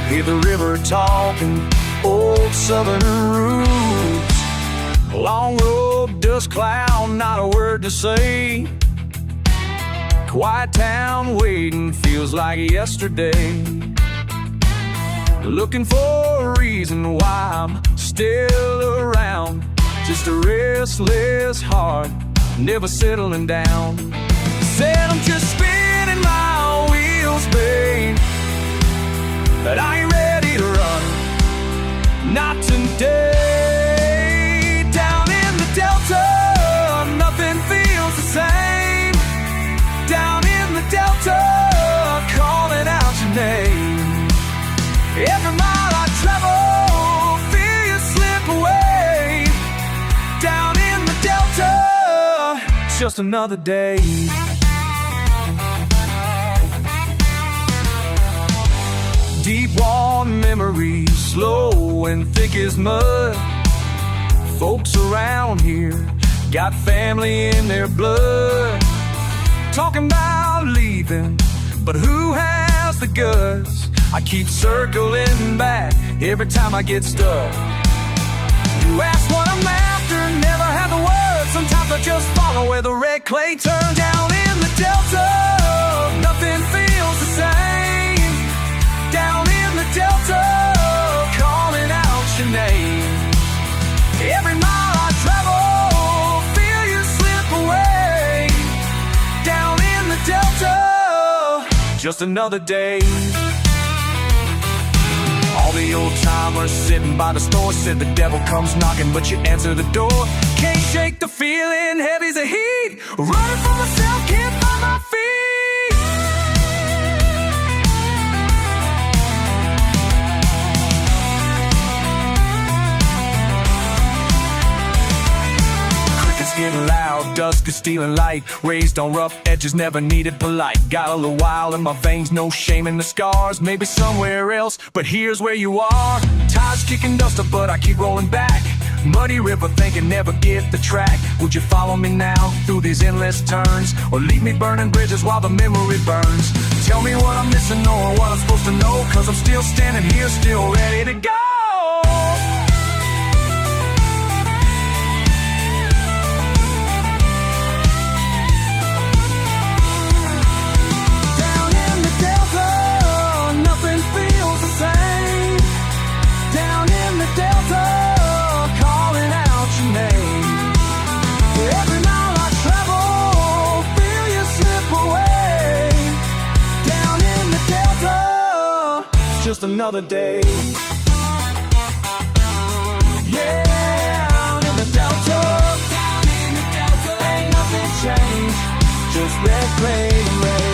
Hear the river talking old southern roots. Long road, dust cloud, not a word to say. quiet town waiting feels like yesterday. Looking for a reason why I'm still around. Just a restless heart, never settling down. Said I'm just spinning my wheels, babe, but I ain't ready to run, not today. Down in the Delta, nothing feels the same. Down in the Delta, calling out your name. Every mile I travel, feel you slip away. Down in the Delta, it's just another day. Deep water memories, slow and thick as mud. Folks around here got family in their blood. Talking about leaving, but who has the guts? I keep circling back every time I get stuck. You ask what I'm after, never have the words. Sometimes I just follow where the red clay turns. Down in the Delta, nothing feels the same. Down in the Delta, calling out your name. Every mile I travel, feel you slip away. Down in the Delta, just another day. All the old timers sitting by the store said the devil comes knocking, but you answer the door. Can't shake the feeling, heavy's the heat. Running for myself, can't find my feet. Getting loud, dusk is stealing light. Raised on rough edges, never needed polite. Got a little wild in my veins, no shame in the scars. Maybe somewhere else, but here's where you are. Tires kicking dust up, but I keep rolling back. Muddy river thinking never get the track. Would you follow me now through these endless turns, or leave me burning bridges while the memory burns? Tell me what I'm missing or what I'm supposed to know, cause I'm still standing here, still ready to go. Just another day. Yeah, down in the Delta, down in the Delta, ain't nothing changed, just red clay and rain.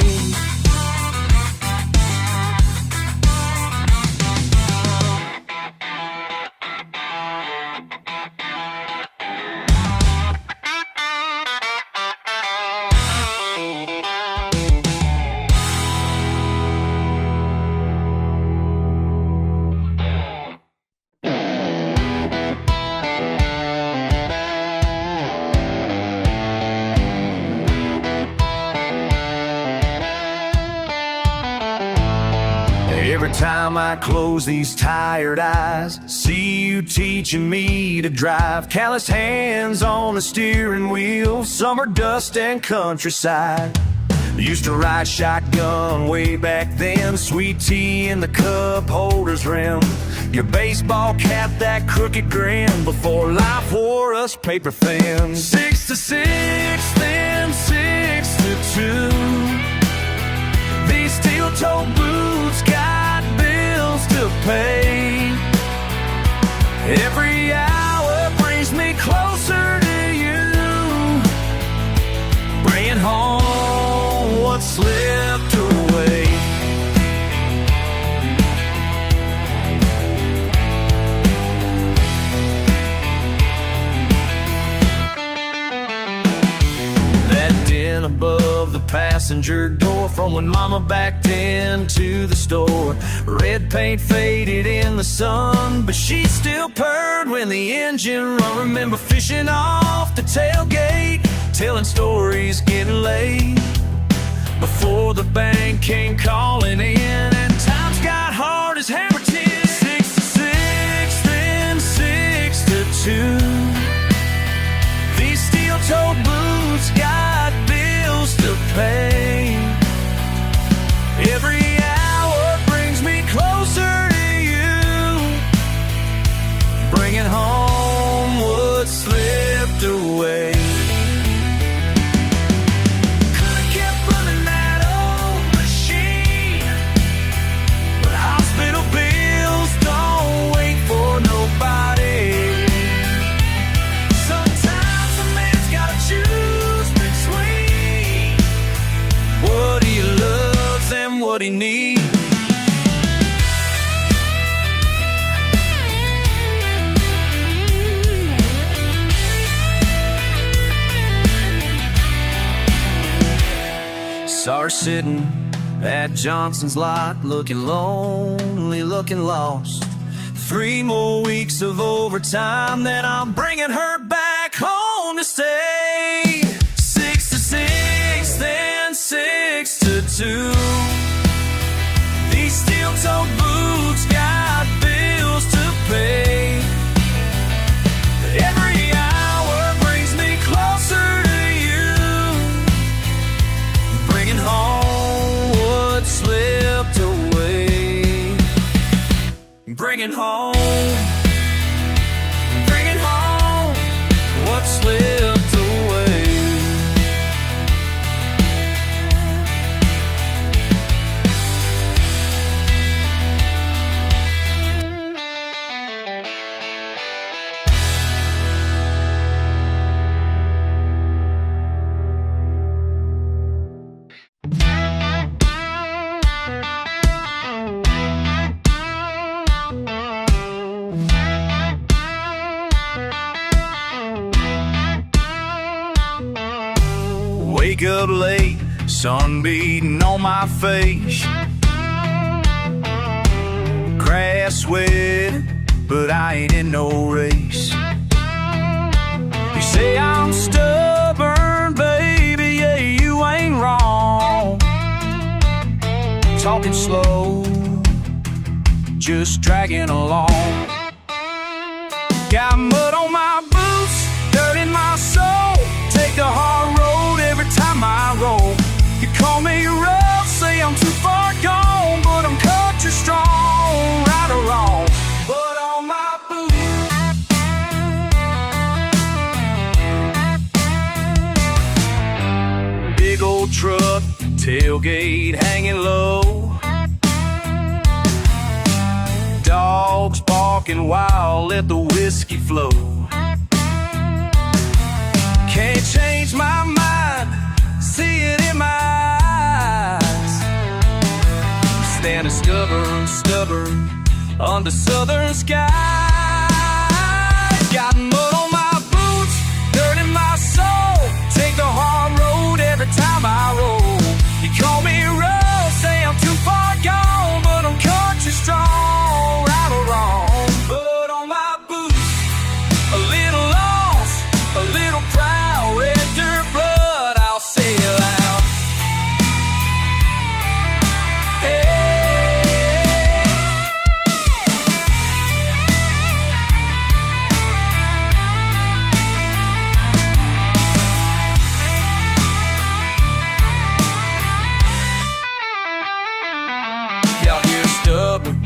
Every time I close these tired eyes, see you teaching me to drive. Calloused hands on the steering wheel, summer dust and countryside. Used to ride shotgun way back then, sweet tea in the cup holder's rim. Your baseball cap, that crooked grin, before life wore us paper thin. 6 to 6, then 6 to 2. These steel-toed boots got bills to pay. Every hour brings me closer to you, bringing home what slipped away. That den above the passenger door, from when mama backed into the store. Red paint faded in the sun, but she still purred when the engine run. Remember fishing off the tailgate, telling stories getting late, before the bank came calling in and times got hard as hammer tin. 6 to 6, then 6 to 2. These steel-toed boots got bills to pay. what he needs. Saw her sitting at Johnson's lot, looking lonely, looking lost. 3 more weeks of overtime, then I'm bringing her back home to stay. 6 to 6, then 6 to 2. These steel-toed boots got bills to pay. Every hour brings me closer to you, bringing home what slipped away. Bringing home what slipped away. Wake up late, sun beating on my face. Grass sweat, but I ain't in no race. You say I'm stubborn, baby, yeah, you ain't wrong. Talking slow, just dragging along. Got mud on my boots, dirt in my soul. Take the hard road every time I roll. You call me rough, say I'm too far gone, but I'm country strong, right or wrong. But on my boots, big old truck, tailgate hanging low. Dogs barking wild, let the whiskey flow. Can't change my mind, see it in my eyes. Standing stubborn, under southern skies. Got mud on my boots, dirt in my soul. Take the hard road every time I roll. You call me rough, say I'm too far gone, but I'm country strong, right or wrong. But on my boots, a little lost, a little proud, red dirt blood, I'll say it loud. Hey. Y'all hear stubborn,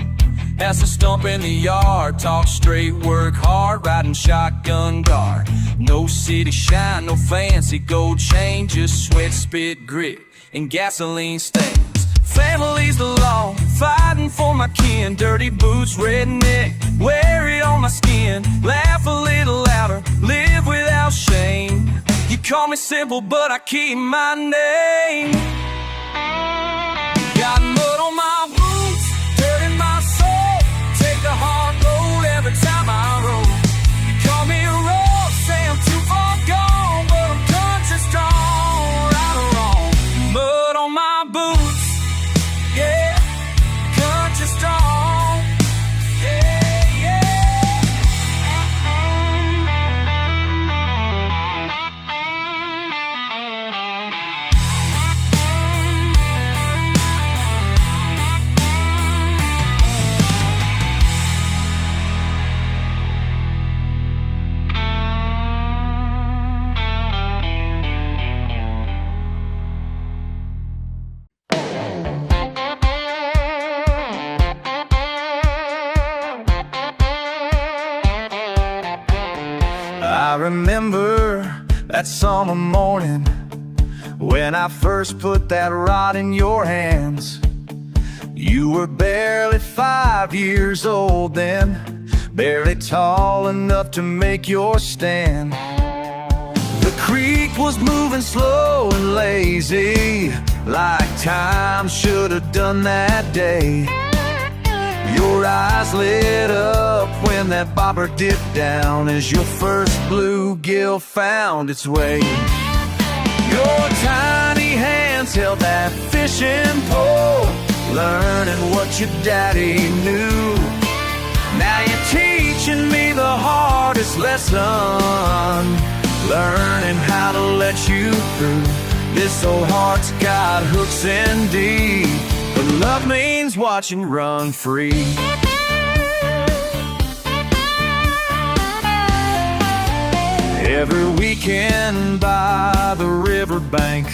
that's a stump in the yard. Talk straight, work hard, riding shotgun guard. No city shine, no fancy gold chain, just sweat, spit, grit, and gasoline stains. Family's the law, fighting for my kin. Dirty boots, redneck, wear it on my skin. Laugh a little louder, live without shame. You call me simple, but I keep my name. Got mud on my boots, dirt in my soul. Take the hard road every time I roll. You call me rough, say I'm too far gone, but I'm country strong, right or wrong. Mud on my boots, yeah, country strong, yeah, yeah. I remember that summer morning when I first put that rod in your hands. You were barely 5 years old then, barely tall enough to make your stand. The creek was moving slow and lazy, like time should have done that day. Your eyes lit up when that bobber dipped down as your first bluegill found its way. Your tiny hands held that fishing pole, learning what your daddy knew. Now you're teaching me the hardest lesson, learning how to let you through. This old heart's got hooks in deep, but love means watching run free. Every weekend by the riverbank,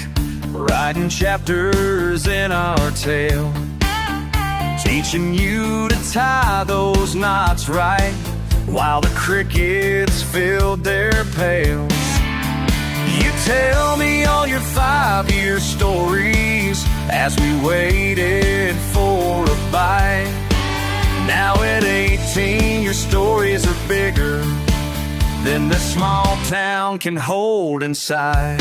writing chapters in our tale, teaching you to tie those knots right while the crickets filled their pails. You tell me all your 5-year stories as we waited for a bite. Now at 18 your stories are bigger than the small town can hold inside.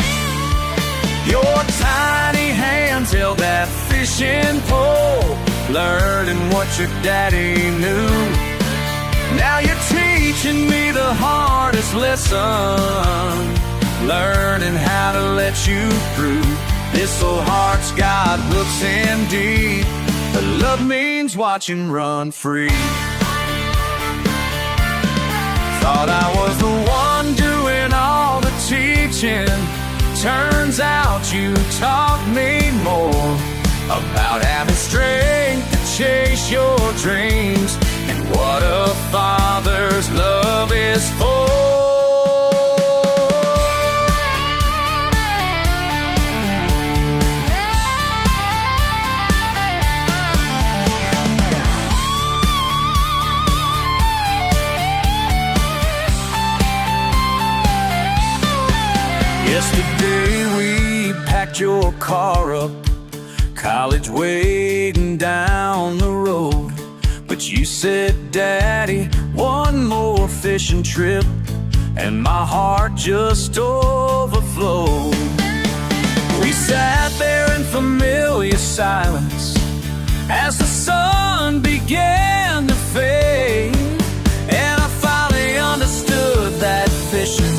Your tiny hands held that fishing pole, learning what your daddy knew. Now you're teaching me the hardest lesson, learning how to let you through. This old heart's got hooks in deep, but love means watching run free. Thought I was the one doing all the teaching. Turns out you taught me more about having strength to chase your dreams and what a father's love is for. Yesterday we packed your car up, college waiting down the road. But you said, Daddy, one more fishing trip, and my heart just overflowed. We sat there in familiar silence as the sun began to fade, and I finally understood that fishing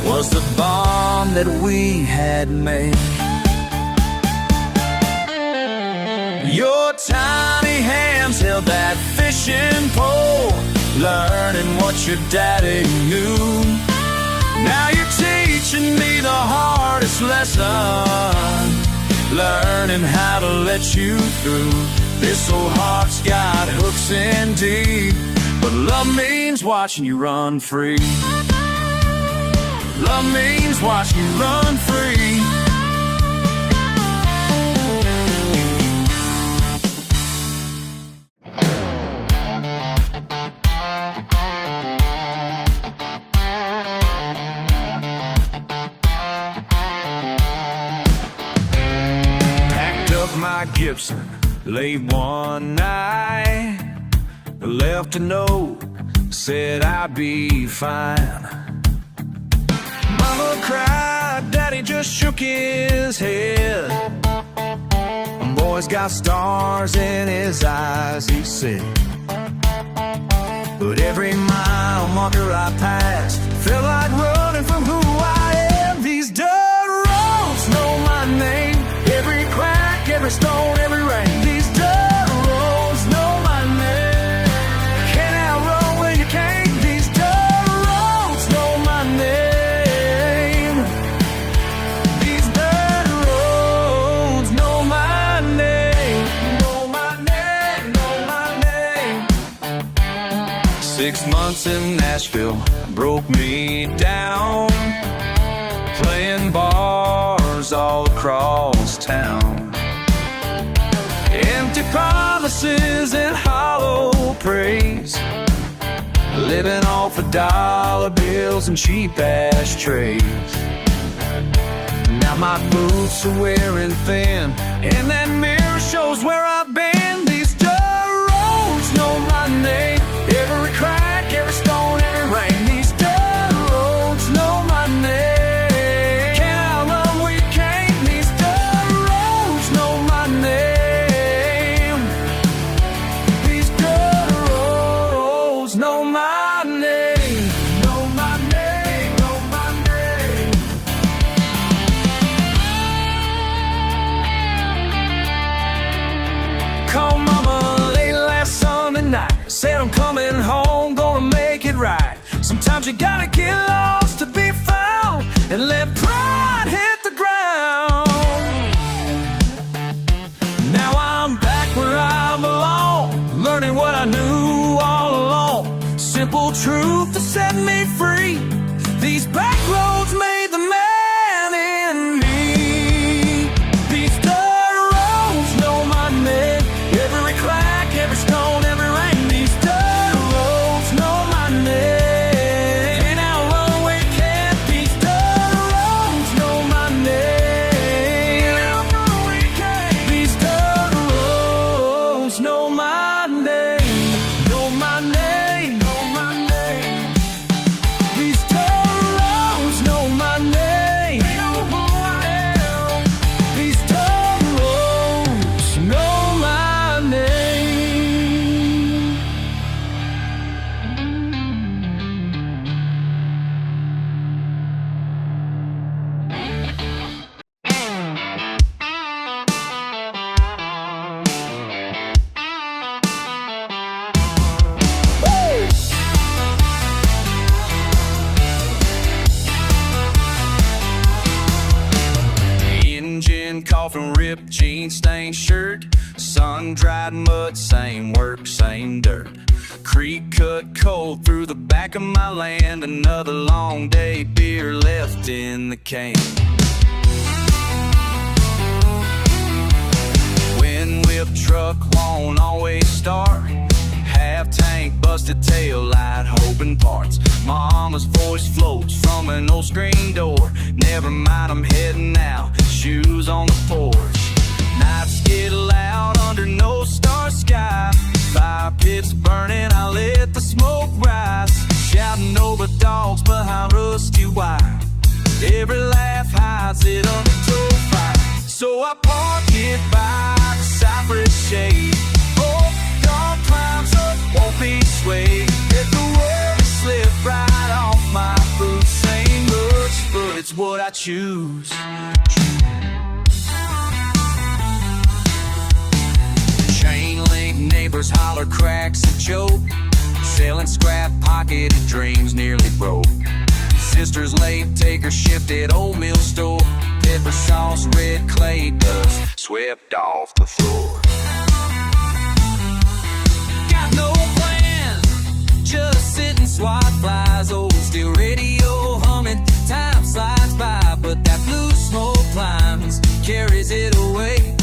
was the bond that we had made. Your tiny hands held that fishing pole, learning what your daddy knew. Now you're teaching me the hardest lesson, learning how to let you through. This old heart's got hooks in deep, but love means watching you run free. Love means watching you run free. Packed up my Gibson late one night, left a note, said I'd be fine. Mama cried, Daddy just shook his head. Boy's got stars in his eyes, he said. But every mile marker I passed felt like running from who I am. These dirt roads know my name, every crack, every stone, every rain. These dirt roads know my name, can't outrun when you can't. These dirt roads know my name. Six months in Nashville broke me down, playing bars all across town. Empty promises and hollow praise, living off of dollar bills and cheap ashtrays. Now my boots are wearing thin, and that mirror shows where I've been. These dirt roads know my name, every crack, every stone, every rain. These dirt roads know my name, can't outrun where you can't. These dirt roads Said I'm coming home, gonna make it right. Sometimes you gotta get lost to be found, and let pride hit the ground. Now I'm back where I belong, learning what I knew all along. Simple truth to set me free. These back roads made the man in me. These dirt roads know my name. Every crack, every stone, every rain. These dirt roads know my name. Can't outrun, we can't. These dirt roads know my name. Can't outrun, we can't. These dirt roads know my name. Know my name. Know my name. These dirt roads know my name. They know who I am. These dirt roads know my name. Engine coughing, ripped jeans, stained shirt, sun-dried mud, same work, same dirt. Creek cut cold through the back of my land. Another long day, beer left in the can. Wind whip truck won't always start. Half tank, busted tail light, hoping parts. Mama's voice floats from an old screen door. Never mind, I'm heading out, shoes on the porch. Nights get loud under no star sky. Fire pits burning, I let the smoke rise. Shouting over dogs behind rusty wire. Every laugh hides it under tow fire. So I park it by the cypress shade. Oh, dawn climbs up, won't be swayed. Let the world slip right off my boots. Ain't much, but it's what I choose. Chain link neighbors holler, cracks a joke. Selling scrap, pocketed dreams nearly broke. Sister's late, take her shift at old mill store. Pepper sauce, red clay dust swept off the floor. Got no plan, just sitting, swat flies. Old steel radio humming, time slides by. But that blue smoke climbs, carries it away.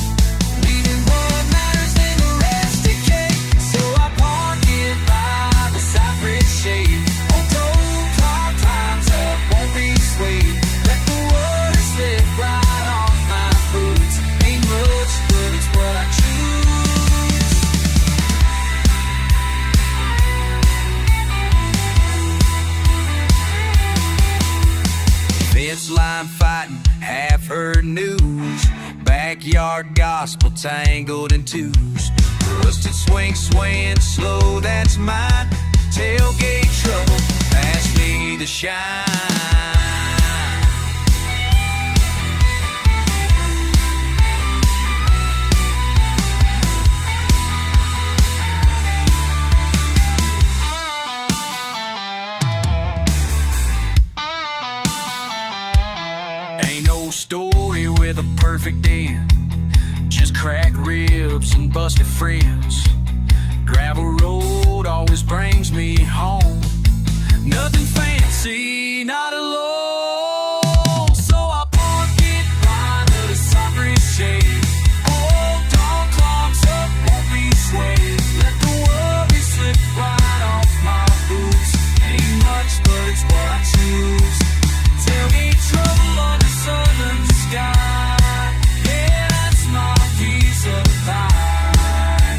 Leaving what matters and the rest decay. So I park it by the cypress shade. Old tow car climbs up, won't be swayed. Let the water slip right off my boots. Ain't much, but it's what I choose. Fence line fighting, half heard news. Backyard gospel tangled in twos. Rusted swing swaying slow, that's mine. Tailgate trouble, pass me the shine. Ain't no story with a perfect end, just cracked ribs and busted friends. Gravel road always brings me home. Nothing fancy, not alone. So I park it by the cypress shade. Old dawn clocks up, won't be swayed. Let the worry slip right off my boots. Ain't much, but it's what I choose. Tailgate trouble under southern sky. Yeah, that's my piece of pie.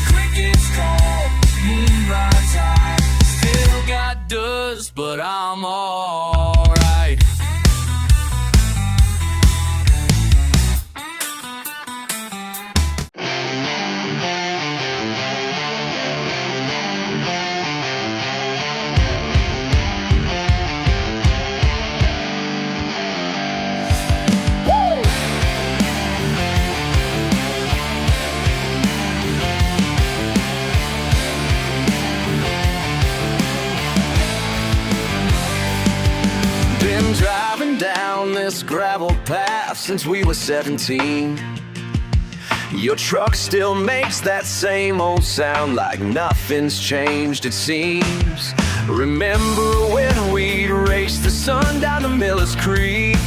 Crickets call, moonrise high. Still got dust, but I'm all this gravel path since we were 17. Your truck still makes that same old sound, like nothing's changed it seems. Remember when we'd race the sun down to Miller's Creek?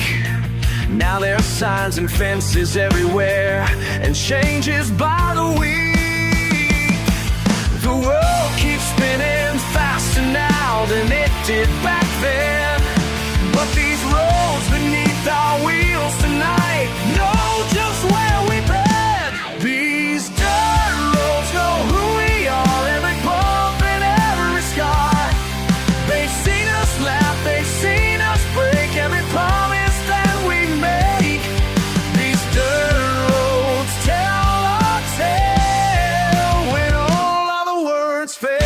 Now there are signs and fences everywhere, and changes by the week. The world keeps spinning faster now than it did back then, but these roads beneath our wheels tonight know just where we've been. These dirt roads know who we are, every bump and every scar. They've seen us laugh, they've seen us break every promise that we make. These dirt roads tell our tale when all other words fail.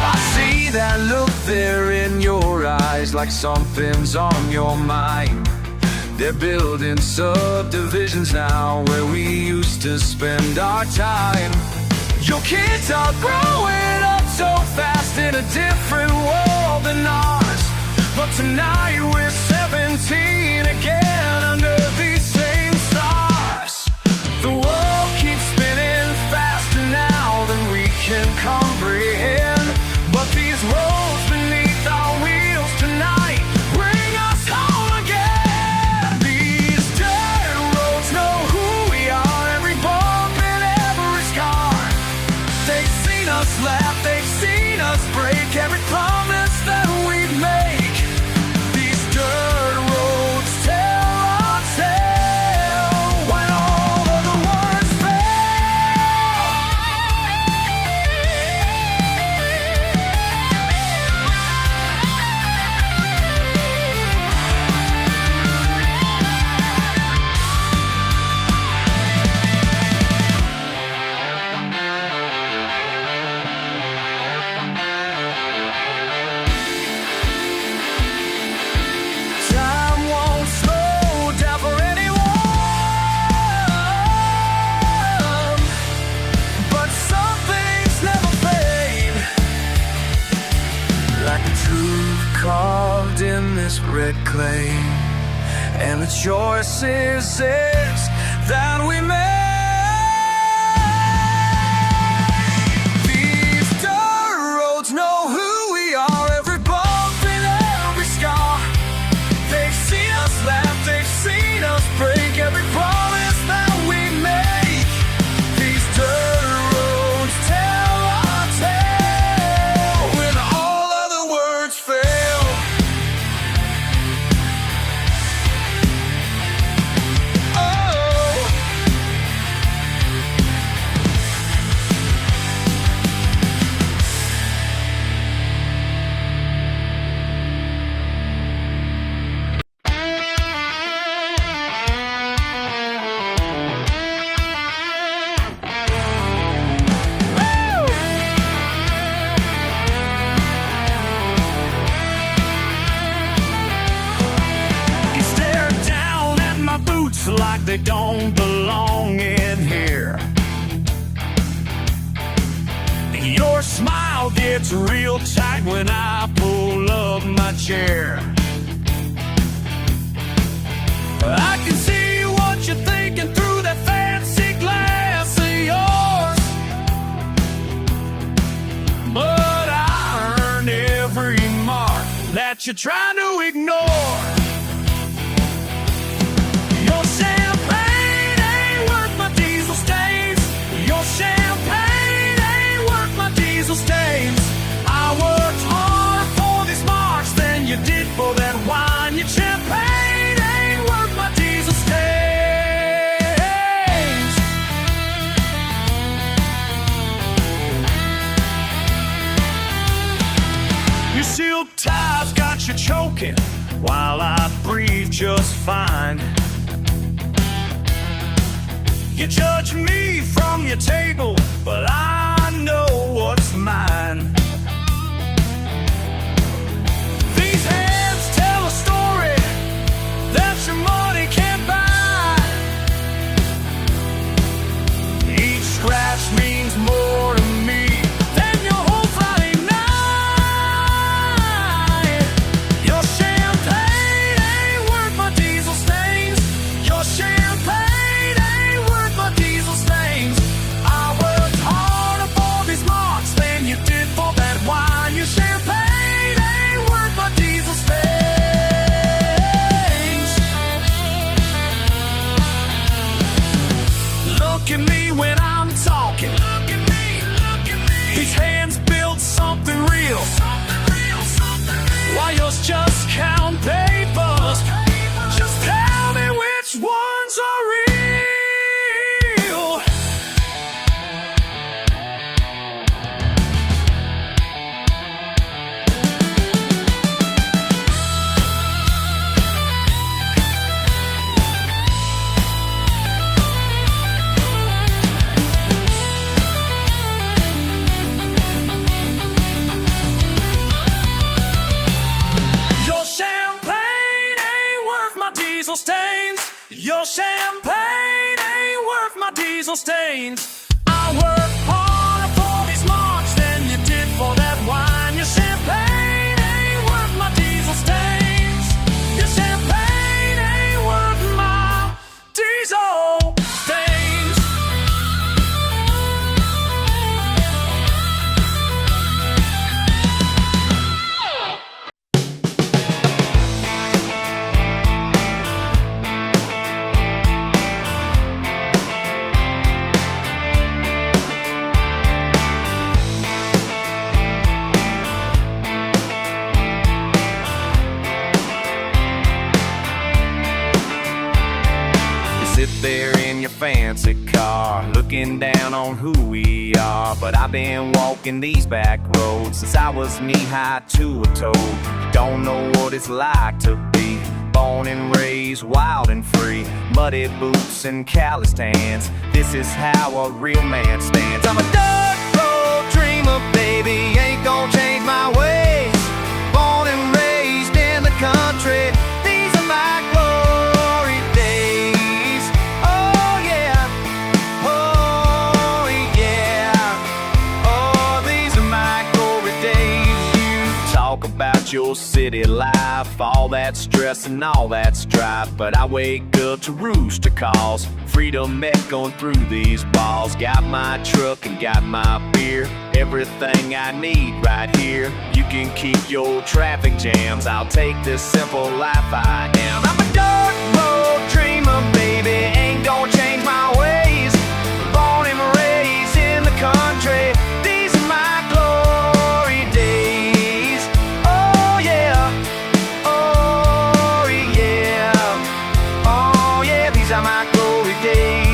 I see that look there in your eyes, like something's on your mind. They're building subdivisions now where we used to spend our time. Your kids are growing up so fast in a different world than ours, but tonight we're 17 again under these same stars. The world keeps spinning faster now than we can comprehend, but these roads beneath our wheels tonight bring us home again. These dirt roads know who we are, every bump and every scar. They've seen us laugh, they've seen us break every promise that we make. These dirt roads tell our tale when all of the words fail. Time won't slow down for anyone, but some things never fade, like a truth carved in this red clay, and the choices that we make. These dirt roads know who we are, every bump and every scar. They've seen us laugh, they've seen us break every promise that we make. These dirt roads tell our tale when all other words fail. Oh, you stare down at my boots like they don't belong in here. Your smile gets real tight when I pull up my chair. I can see what you're thinking through that fancy glass of yours, but I earned every mark that you're trying to ignore. Your champagne ain't worth my diesel stains. Your champagne ain't worth my diesel stains. I worked hard for these marks than you did for that wine. Your champagne ain't worth my diesel stains. Your silk ties got you choking while I breathe just fine. You judge me from your table, but I know what's mine. These hands tell a story that your money can't buy. Your champagne ain't worth my diesel stains. I work harder for these marks than you did for that wine. Your champagne ain't worth my diesel stains. Your champagne ain't worth my diesel stains. Sit there in your fancy car, looking down on who we are. But I've been walking these back roads since I was knee-high to a toad. Don't know what it's like to be born and raised wild and free. Muddy boots and calloused hands, this is how a real man stands. I'm a dirt road dreamer, baby, ain't gonna change my ways. Born and raised in the country, these are my glory days. Oh yeah, oh yeah, oh these are my glory days. You talk about your city life, all that stress and all that strife, but I wake up to rooster calls, freedom echoing through these balls. Got my truck and got my beer, everything I need right here. You can keep your traffic jams, I'll take this simple life I am. I'm a dirt road dreamer, baby, ain't gonna change my ways. Born and raised in the country, these are my glory days. Oh yeah, oh yeah, oh yeah, these are my glory days.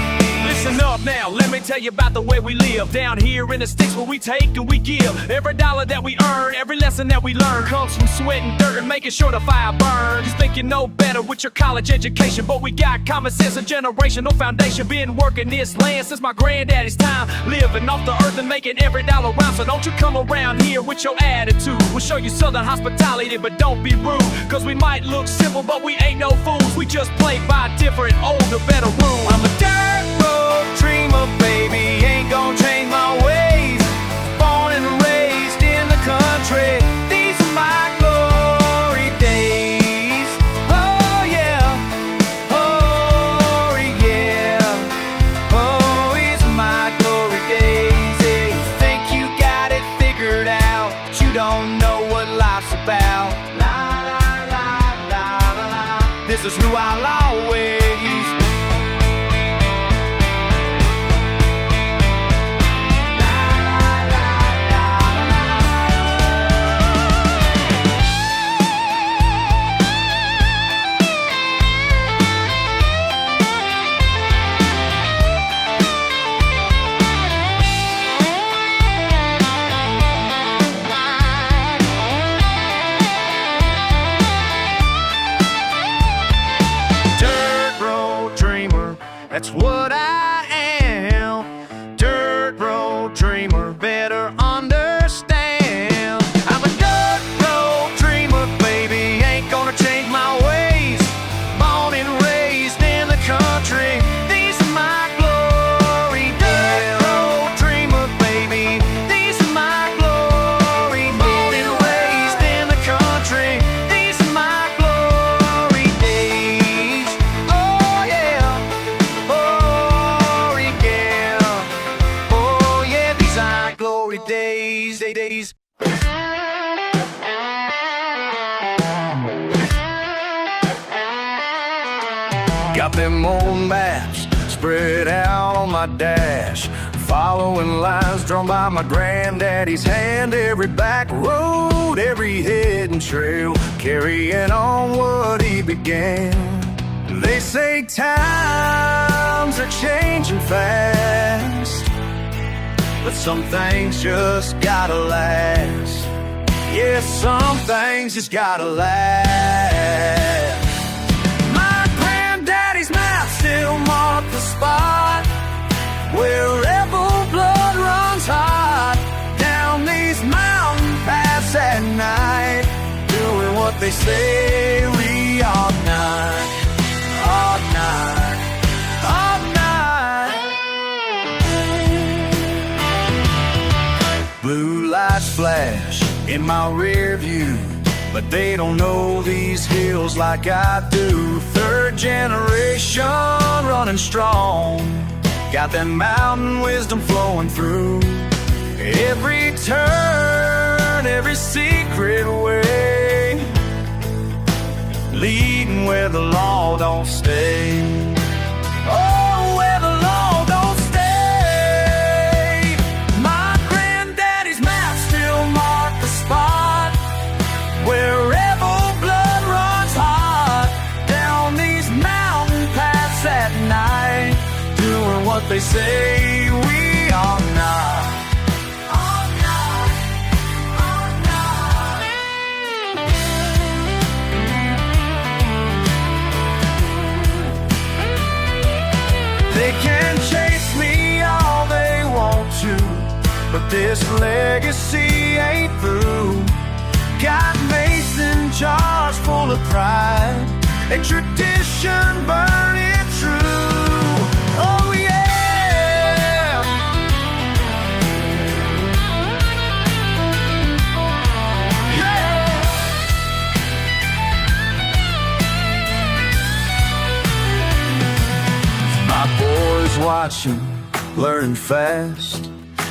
Listen up now, let me tell you about the way we live down here in the sticks, where we take and we give. Every dollar that we earn, every lesson that we learn comes from sweat and dirt and making sure the fire burns. You think you know better with your college education, but we got common sense, a generational foundation. Been working this land since my granddaddy's time, living off the earth and making every dollar round. So don't you come around here with your attitude. We'll show you southern hospitality, but don't be rude, cause we might look simple, but we ain't no fools. We just play by different, older, better rules. I'm a dirt road dreamer, baby, ain't gonna change my ways. Born and raised in the country, these are my glory days. Oh yeah, oh yeah, oh these are my glory days. Hey, you think you got it figured out, but you don't know what life's about. La la la la la la, this is who I'll always. That's what I am, dirt road dreamer, better understand. I'm a dirt road dreamer, baby, ain't gonna change my ways. Born and raised in the country, these are my glory days. Dirt road dreamer, baby, these are my glory days. Born and raised in the country, these are my glory days. Oh yeah. Days. Got them old maps spread out on my dash, following lines drawn by my granddaddy's hand. Every back road, every hidden trail, carrying on what he began. They say times are changing fast, but some things just gotta last. Yeah, some things just gotta last. My granddaddy's map still marked the spot where rebel blood runs hot. Down these mountain paths at night, doing what they say we ought not, ought not. flash in my rear view, but they don't know these hills like I do. Third generation running strong, got that mountain wisdom flowing through. Every turn, every secret way, leading where the law don't stay. Oh, where the law don't stay. My granddaddy's map still marked the spot where rebel blood runs hot. Down these mountain paths at night, doing what they say we are not. They can chase me all they want to, but this legacy ain't through. Got mason jars full of pride, a tradition burning true. Oh yeah! Yeah! My boys watching, learning fast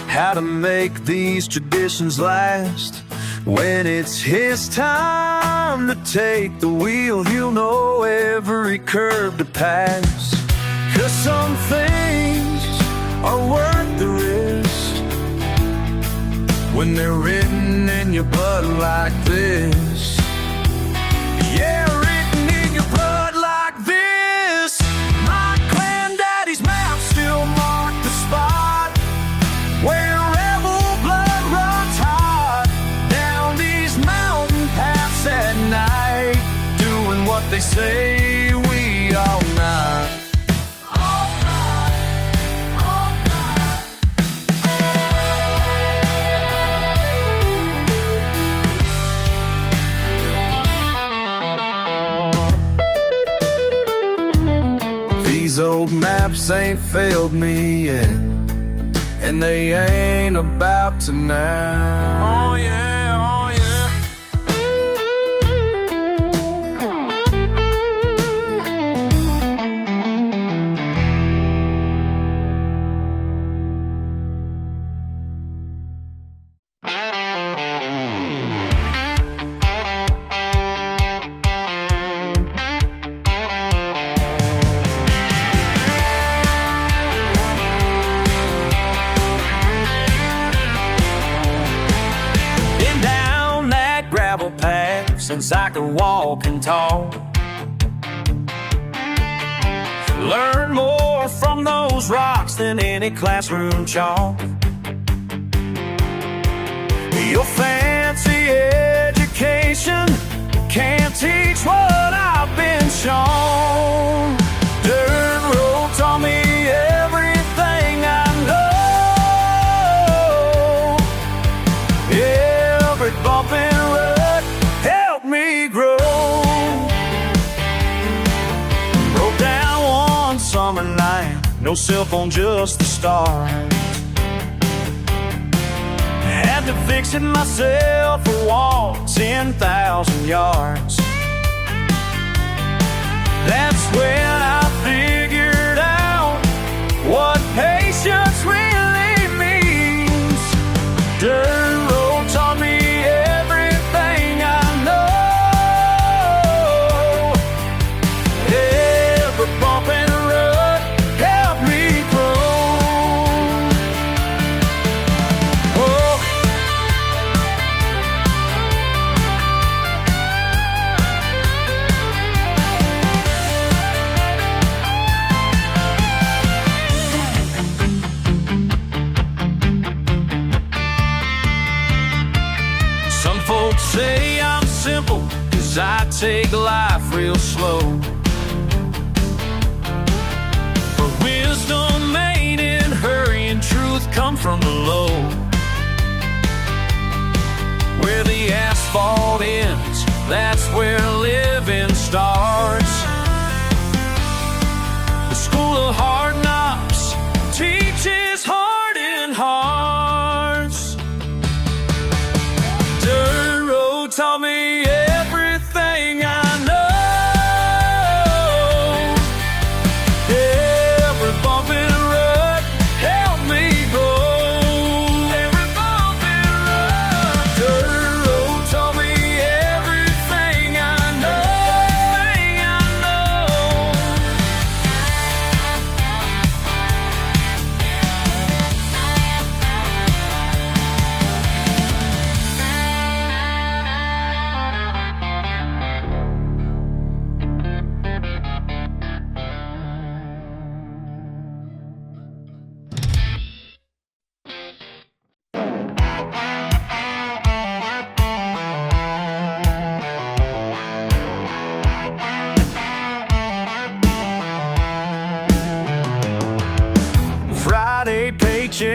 how to make these traditions last. When it's his time to take the wheel, he'll know every curve to pass. 'Cause some things are worth the risk when they're written in your blood like this. Yeah, written in your blood like this. My granddaddy's map still marked the spot where rebel blood runs hot. Down these mountain paths at night, doing what they say we all not. These old maps ain't failed me yet, and they ain't about to now. Oh yeah, oh yeah. Since I could walk and talk, learn more from those rocks than any classroom chalk. Your fancy education can't teach what I've been shown. Dirt road taught me everything I know. Every bump and rut helped me grow. Broke down one summer night, no cell phone, just the stars. Had to fix it myself for walk 10,000 yards. That's when I figured out what patience really means. Dirt road taught me everything I know. Every bump and rut helped me grow. Oh. Some folks say I'm simple, 'cause I take life real slow. But wisdom ain't in hurry, and truth come from below. Where the asphalt ends, that's where living starts. The school of hard knocks teaches hardened hearts.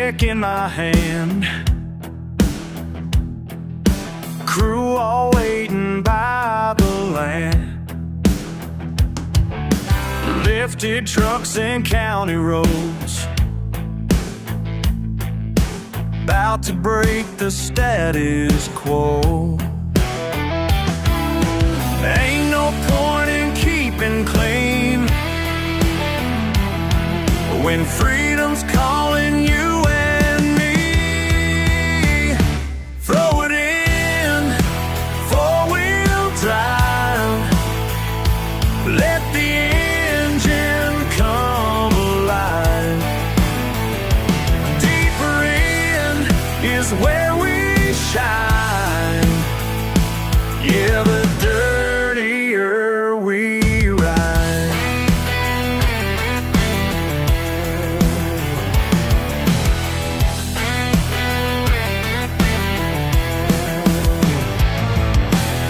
deck in my hand, crew all waiting by the land, lifted trucks and county roads, about to break the status quo. Ain't no point in keeping clean when freedom's calling you and me. Throw it in, four-wheel drive, let the engine come alive. Deeper in is where we shine, yeah, the dirtier we ride.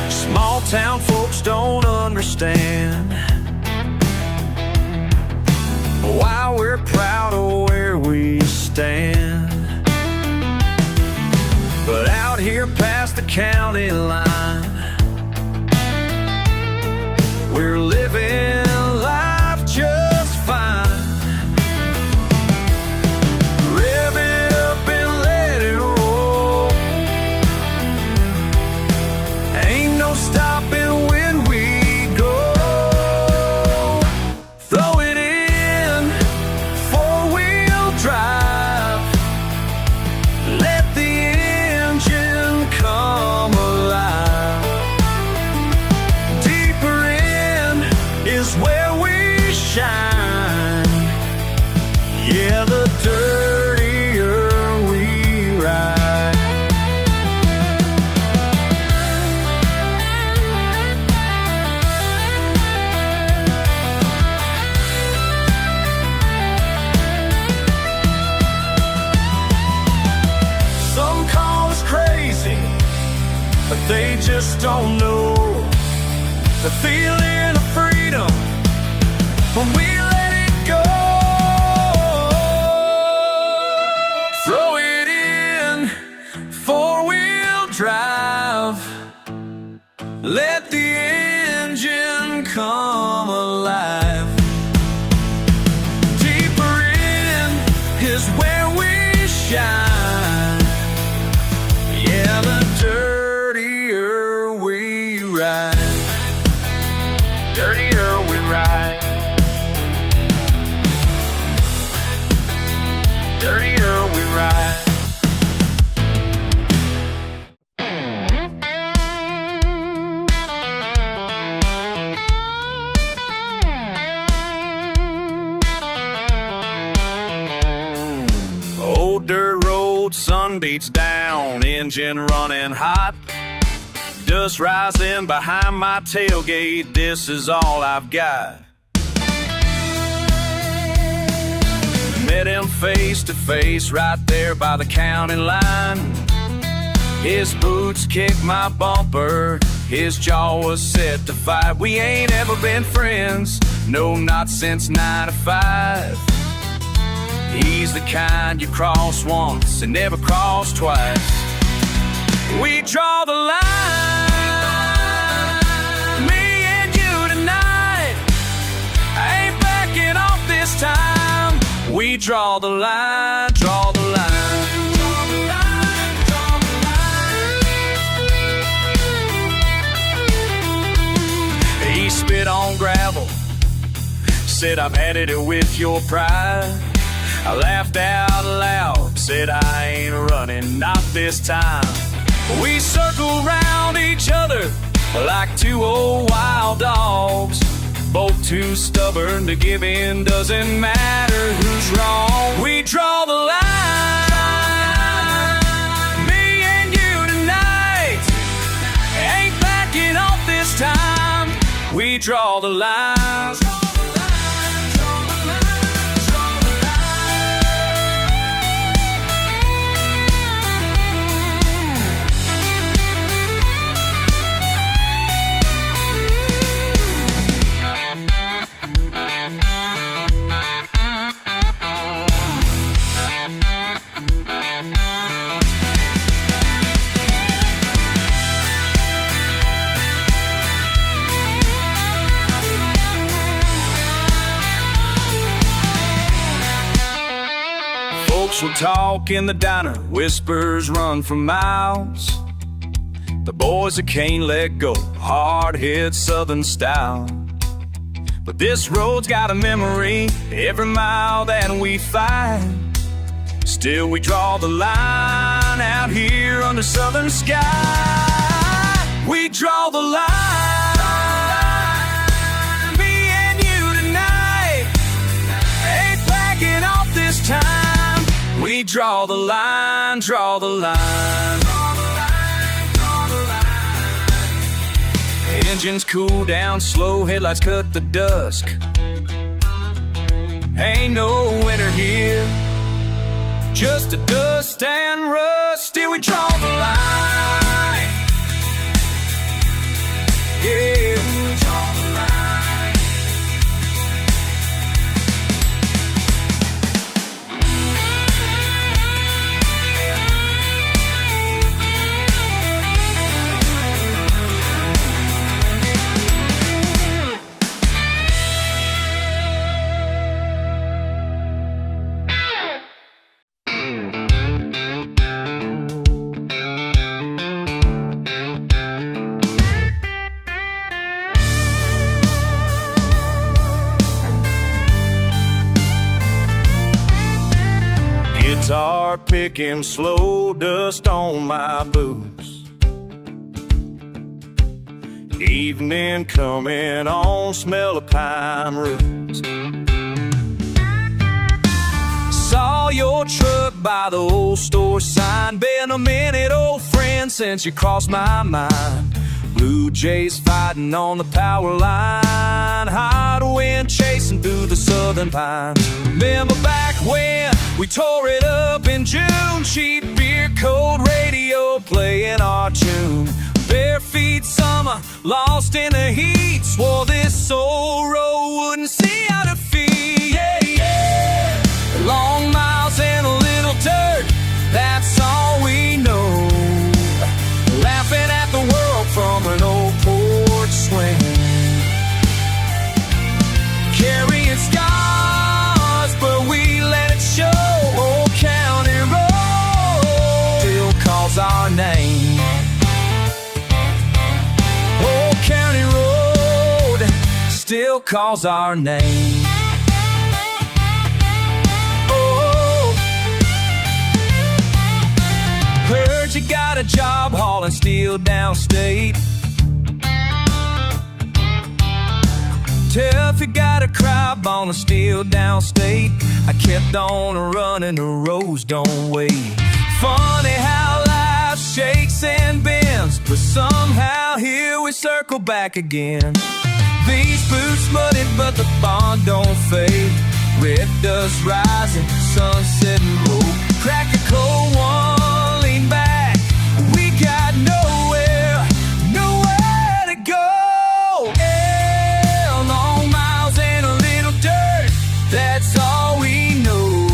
Small town folks don't understand why we're proud of where we stand. But out here past the county line, we're living life just fine. Rev it up and let it roll. Ain't no stopping when we go. Throw it in, four-wheel drive, let the engine come alive. Deeper in is where we shine, yeah, the dirtier we ride. Some call us crazy, but they just don't know the feeling of freedom when we let it go. Throw it in, four-wheel drive, let the engine come alive. Deeper in is where we shine, yeah, the dirtier we ride. Dirtier we ride. Dirtier we ride. Old dirt road, sun beats down, engine running hot, dust rising behind my tailgate, this is all I've got. Met him face to face right there by the county line. His boots kicked my bumper, his jaw was set to fight. We ain't ever been friends, no, not since '95. He's the kind you cross once and never cross twice. We draw the line, me and you tonight. I ain't backing off this time. We draw the line, draw the line. Draw the line, draw the line. He spit on gravel, said I've had it with your pride. I laughed out loud, said I ain't running, not this time. We circle round each other like two old wild dogs, both too stubborn to give in, doesn't matter who's wrong. We draw the line, me and you tonight. Ain't backing off this time. We draw the line. Folks will talk in the diner, whispers run for miles. The boys that can't let go, hard-hit southern style. But this road's got a memory, every mile that we find. Still we draw the line out here under southern sky. We draw the line, me and you tonight. Ain't backing off this time. We draw the line, draw the line. Engines cool down slow, headlights cut the dusk. Ain't no winter here, just the dust and rust. Still we draw the line. Yeah, we draw the line. Guitar picking slow, dust on my boots. Evening coming on, smell of pine roots. Saw your truck by the old store sign. Been a minute, old friend, since you crossed my mind. Blue jays fighting on the power line, hot wind chasing through the southern pines. Remember back when we tore it up in June? Cheap beer, cold radio playing our tune. Bare feet summer, lost in the heat. Swore this old road wouldn't see our defeat. Yeah, yeah. Long miles and a little dirt, that's all we know. Laughing at the world from an old porch swing. Carrying scars, but we let it show. Old County Road still calls our name. Old County Road still calls our name. Heard you got a job hauling steel downstate. Tough, you got a crop on the steel downstate. I kept on running, the roads don't wait. Funny how life shakes and bends, but somehow here we circle back again. These boots muddied, but the bond don't fade. Red dust rising, sunsetting low. Crack a cold one, lean back. We got nowhere, nowhere to go. Yeah, long miles and a little dirt, that's all we know.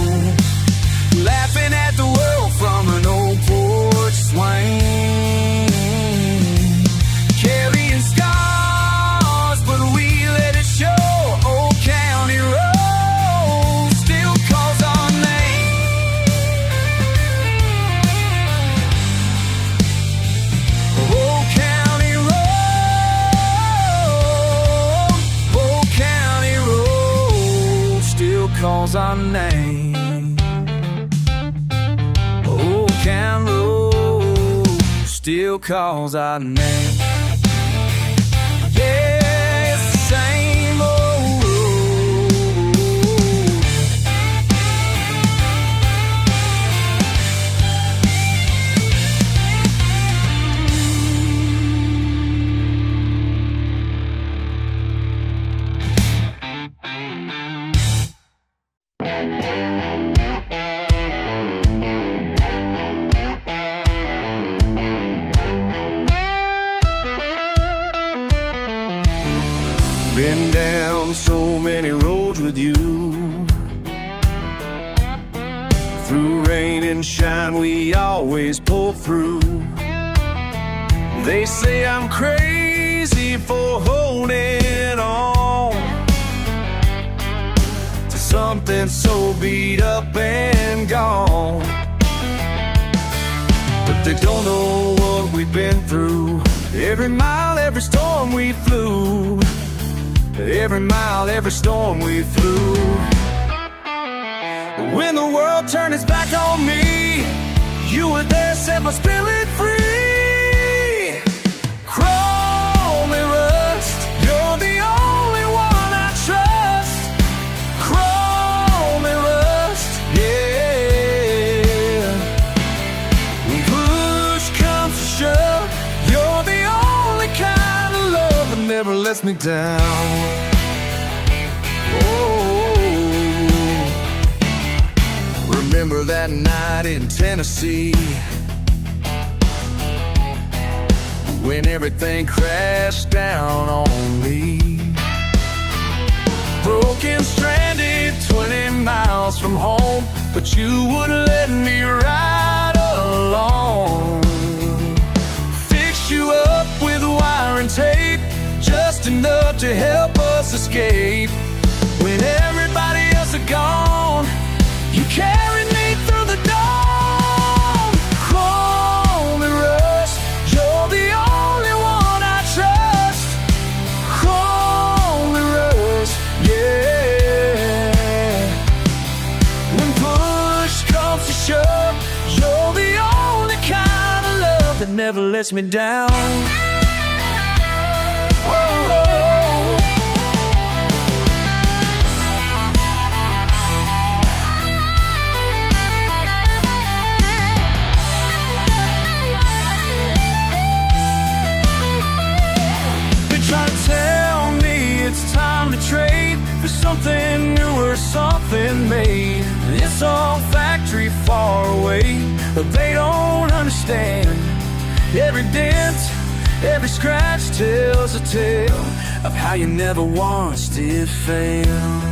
Laughing at the world from an old porch swing. Carrying scars, but we let it show. Old County Road still calls our name. Old County Road, Old County Road still calls our name. Old County Road still calls our name. Yeah, it's the same old road. Been down so many roads with you. Through rain and shine, we always pull through. They say I'm crazy for holding on to something so beat up and gone. But they don't know what we've been through. Every mile, every storm we flew. Every mile, every storm we flew. When the world turned its back on me, you were there, set my spirit free. Crawl me rust, you're the only one I trust. Crawl me rust, yeah. When push comes to shove, you're the only kind of love that never lets me down. Remember that night in Tennessee, when everything crashed down on me. Broken, stranded, 20 miles from home, but you wouldn't let me ride alone. Fix you up with wire and tape, just enough to help us escape. When everybody else is gone, you carried me through the dawn. Call me Rush, you're the only one I trust. Call me Rush, yeah. When push comes to shove, you're the only kind of love that never lets me down. For something new or something made. It's all factory far away, but they don't understand. Every dent, every scratch tells a tale of how you never once did fail.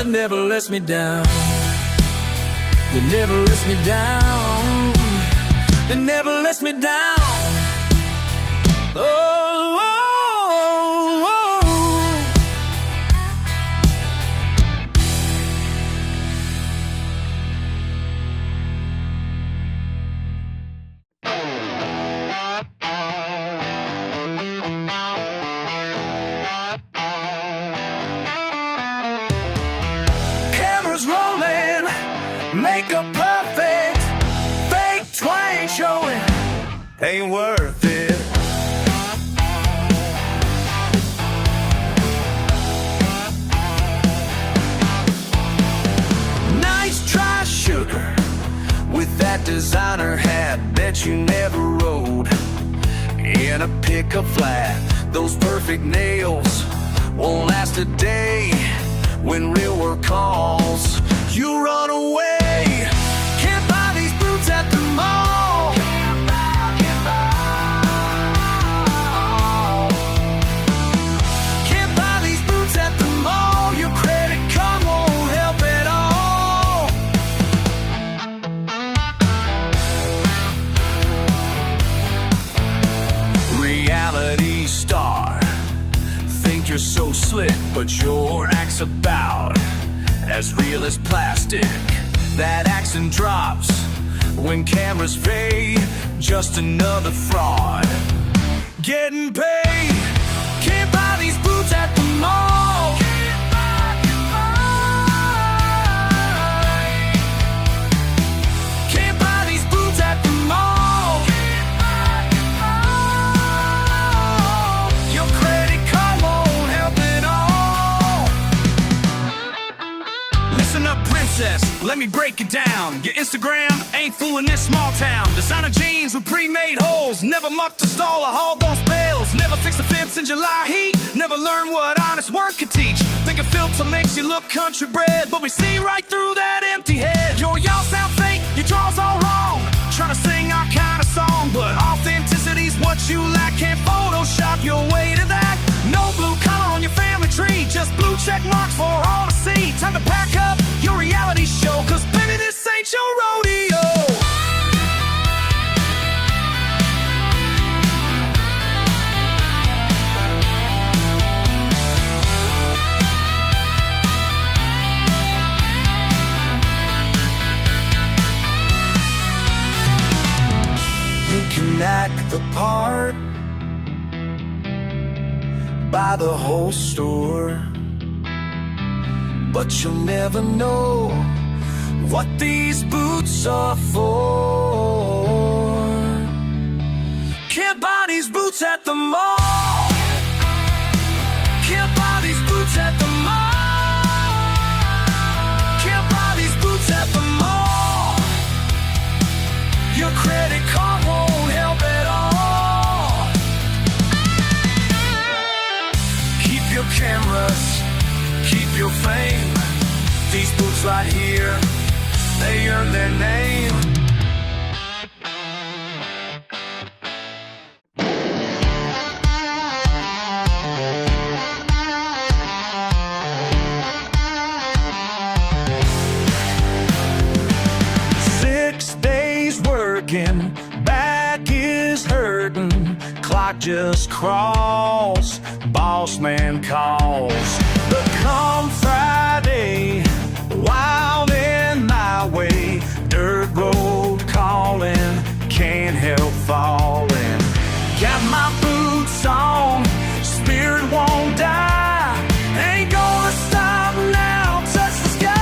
Never lets me down. It never lets me down. It never lets me down. Oh, oh, makeup perfect, fake twang showing, ain't worth it. Nice try, sugar, with that designer hat that you never rode. In a pickup flat, those perfect nails won't last a day. When real work calls, you run away. Can't buy these boots at the mall. Can't buy these boots at the mall. Your credit card won't help at all. Reality star, think you're so slick, but your act's about as real as plastic. That accent drops when cameras fade. Just another fraud getting paid. Can't buy these boots at the mall. Can't buy these boots at the mall. Your credit card won't help at all. Listen up, princess, let me break it down. Your Instagram ain't fooling this small town. Designer jeans with pre-made holes, never mucked to stall or haul those bales. Never fix the fence in July heat, never learn what honest work could teach. Think a filter makes you look country bred, but we see right through that empty head. Y'all sound fake, your draw's all wrong. Trying to sing our kind of song what you lack, can't Photoshop your way to that. No blue collar on your family tree, just blue check marks for all to see. Time to pack up your reality show, cause baby, this ain't your rodeo. You can act the part, buy the whole store, but you'll never know what these boots are for. Can't buy these boots at the mall. Can't buy these boots at the mall. Can't buy these boots at the mall. Your credit card won't help at all. Keep your cameras, keep your fame. These boots right here, they earn their name. Back is hurting, clock just crawls, boss man calls. But come Friday, wild in my way, dirt road calling, can't help falling. Got my boots on, spirit won't die, ain't gonna stop now, touch the sky.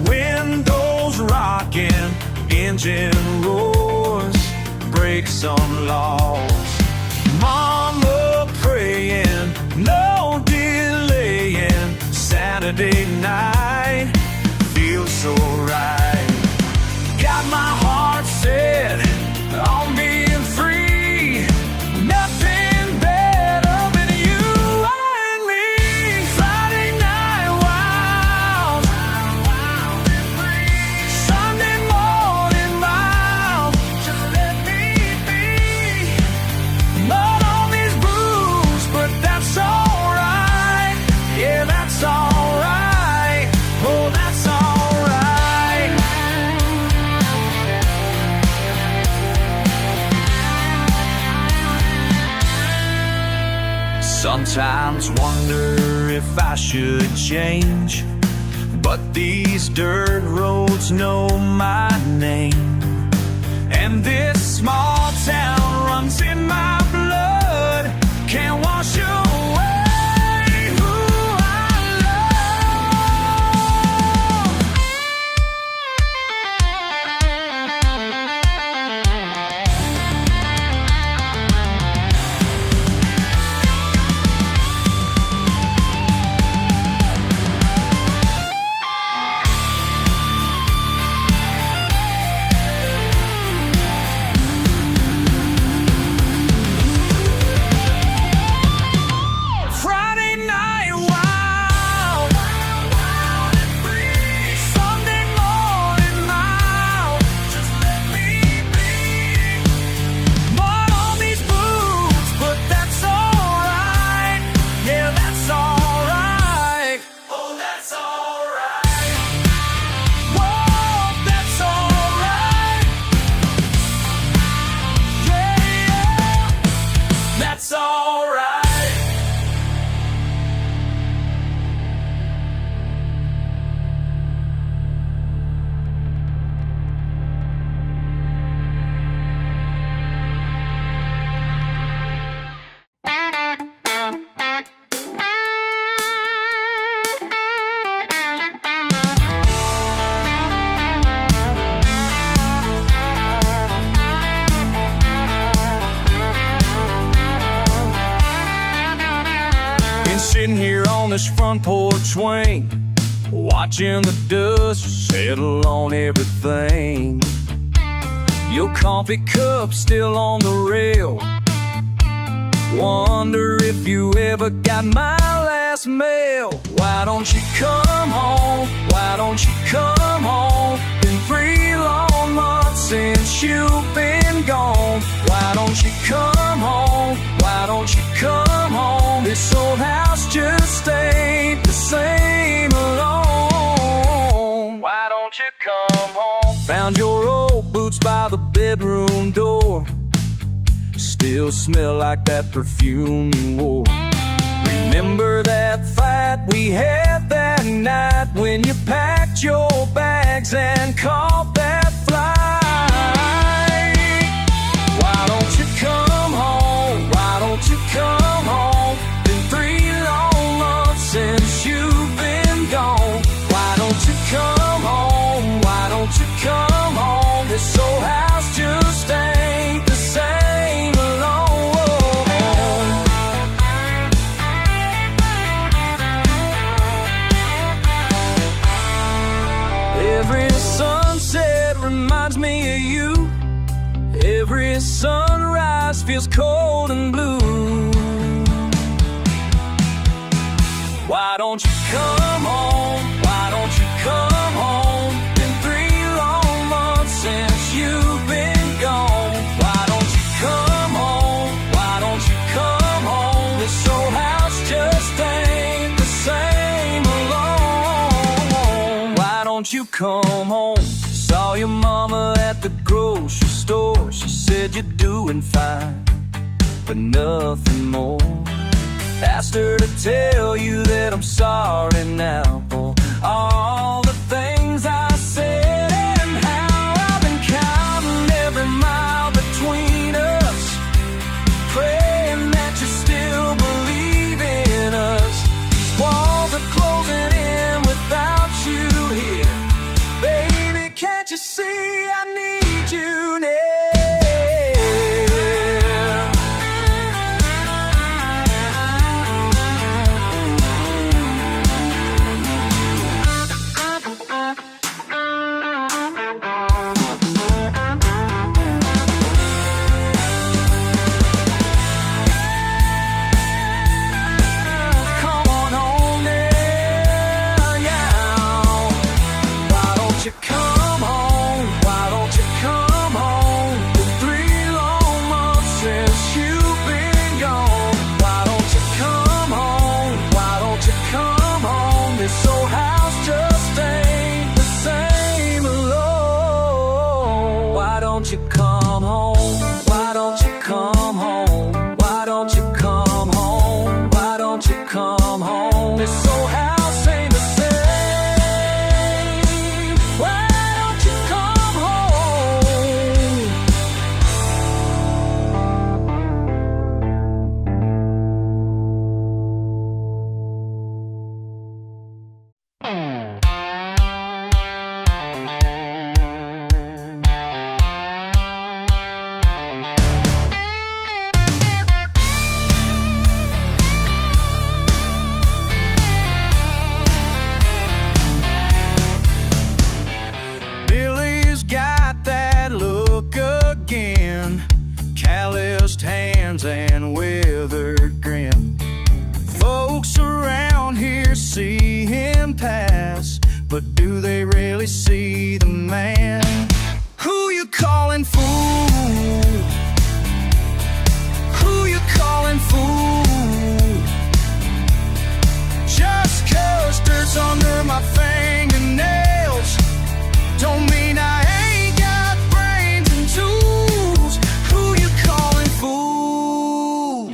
Windows rocking, engine roars, brakes on laws. Mama praying, no delaying. Saturday night feels so right. Got my heart set on being free. Nothing better than you and me. Friday night wild, Sunday morning mild. Just let me be. Not on these boots, but that's alright. Yeah, that's alright. Oh, that's alright. Sometimes wonder if I should change, but these dirt roads know my name, and this small town runs in my blood. Can't wash away who I sitting here on famous front porch swing, watching the dust settle on everything. Your coffee cup still on the rail. Wonder if you ever got my last mail. Why don't you come home? Why don't you come home? Been 3 long months since you've been gone. Why don't you come home? Why don't you come home? This old house just ain't the same alone. Why don't you come home? Found your old boots by the bedroom door. Still smell like that perfume you wore. Remember that fight we had that night when you packed your bags and caught that flight? Why don't you come home? Why don't you come home? Been 3 long months since you've been gone. Why don't you come home? Why don't you come home? This old house just ain't the same alone. Every sunset reminds me of you. Every sunrise feels cold and blue. Why don't you come home? Why don't you come home? Been 3 long months since you've been gone. Why don't you come home? Why don't you come home? This old house just ain't the same alone. Why don't you come home? Saw your mama at the grocery store. She said you're doing fine, but nothing more. Asked her to tell you that I'm sorry now for all the things I said and how I've been counting every mile between us, praying that you still believe in us. These walls are closing in without you here. Baby, can't you see I need you now? Calloused hands and withered grin. Folks around here see him pass, but do they really see the man? Who you calling fool? Who you calling fool? Just 'cause dirt's under my fingernails don't mean I ain't got brains and tools. Who you calling fool?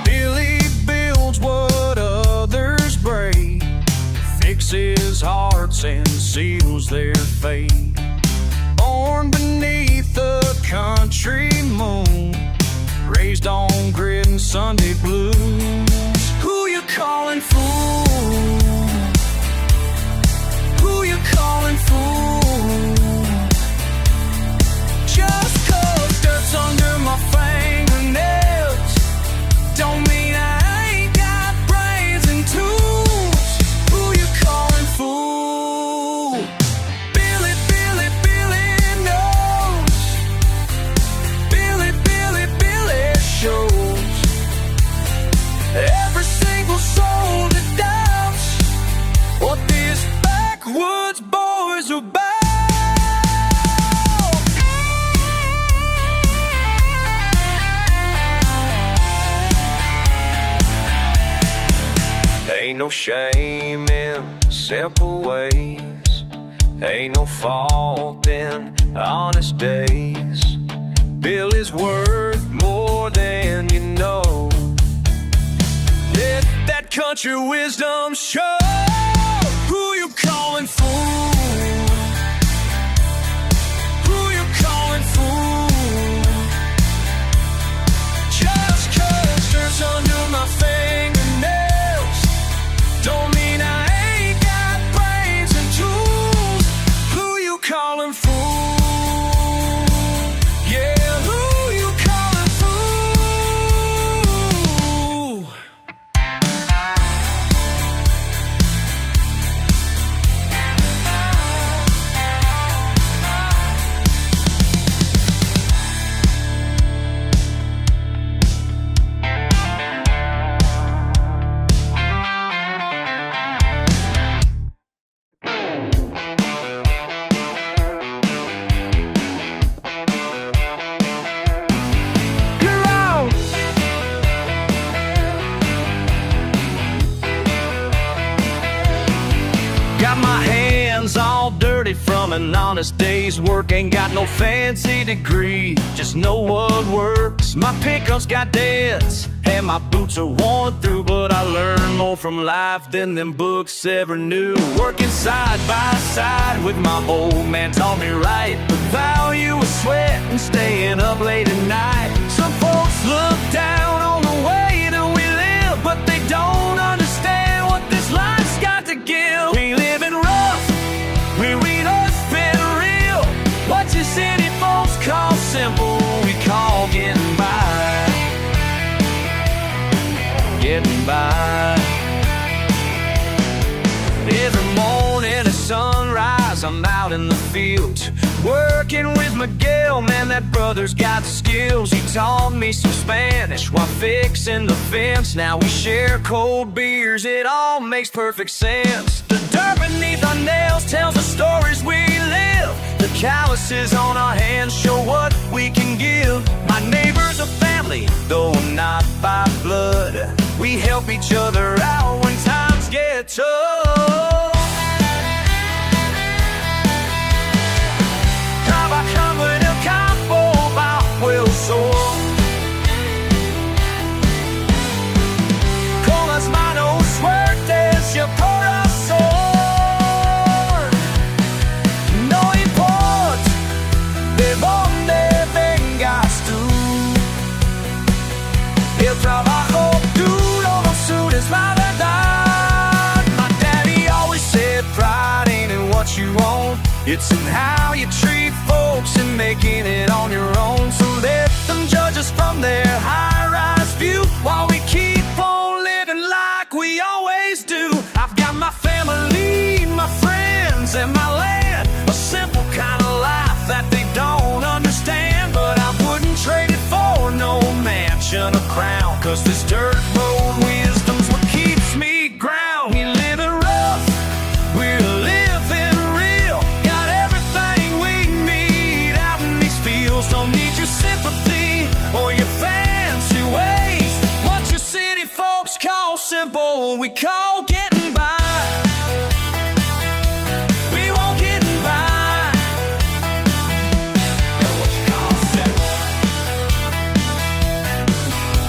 Billy builds what others break, fixes hearts and seals their fate. Born beneath the country moon, raised on grit and Sunday blues. Who you calling fool? Who you calling fool? Just 'cause dirt's under my fingernails is about. Ain't no shame in simple ways, ain't no fault in honest days. Bill is worth more than you know. Let that country wisdom show. Who you calling fool? Who you calling fool? Just 'cause dirt's under my fingernails don't mean I ain't got brains and tools. Who you calling fool? Yeah, who you calling fool? Got my hands all dirty from an honest day's work. Ain't got no fancy degree, just know what works. My pickup's got dents and my boots are worn through, but I learned more from life than them books ever knew. Working side by side with my old man taught me right the value of sweat and staying up late at night. Some folks look down on the way that we live, but they don't understand what this life's got to give. We live in rough, we read us been real. What you city folks call simple, we call getting by. Getting by. Every morning at sunrise I'm out in the field working with Miguel, man, that brother's got the skills. He taught me some Spanish while fixing the fence. Now we share cold beers, it all makes perfect sense. The dirt beneath our nails tells the stories we live. The calluses on our hands show what we can give. My neighbor's a family, though not by blood. We help each other out when times get tough. Trabajan en el campo bajo el sol, con las manos fuertes y el corazón. No importa de dónde vengas tú, el trabajo duro no es la verdad. My daddy always said pride ain't in what you own, it's in how you treat folks and making it on your own. So let them judge us from their high-rise view while we keep on living like we always do. I've got my family, my friends, and my land, a simple kind of life that they don't understand. But I wouldn't trade it for no mansion or crown, 'cause this dirt road wisdom's what keeps me ground. We live it rough, we're living real, got everything we need out in these fields. Don't need your sympathy or your fancy ways. What your city folks call simple, we call getting by. We won't getting by. What you call simple,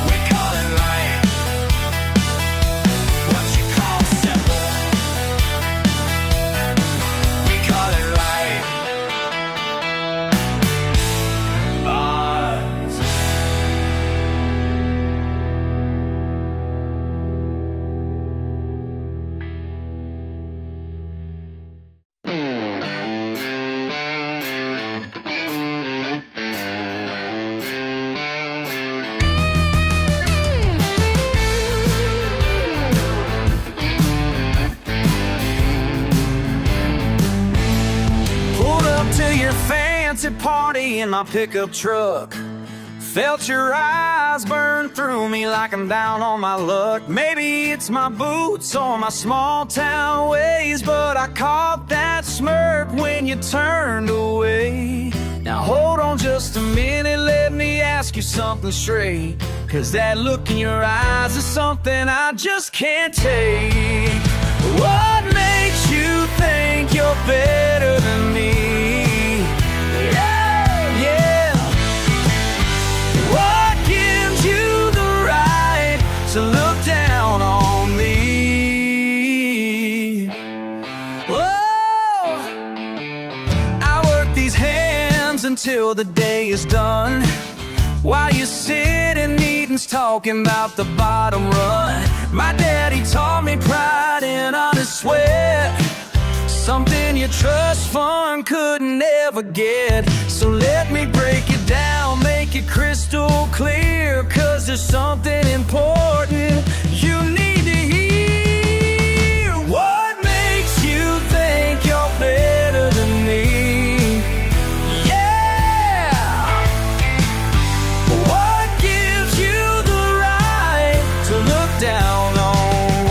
we call it right. What you call simple, we call it right. Fancy party in my pickup truck. Felt your eyes burn through me like I'm down on my luck. Maybe it's my boots or my small town ways, but I caught that smirk when you turned away. Now hold on just a minute, let me ask you something straight. 'Cause that look in your eyes is something I just can't take. What makes you think you're better than me? Yeah, yeah. What gives you the right to look down on me? Whoa, I work these hands until the day is done, while you're sitting eating's talking about the bottom run. My daddy taught me pride in honest sweat, something your trust fund couldn't ever get. So let me break it down, make it crystal clear, 'cause there's something important you need to hear. What makes you think you're better than me? Down on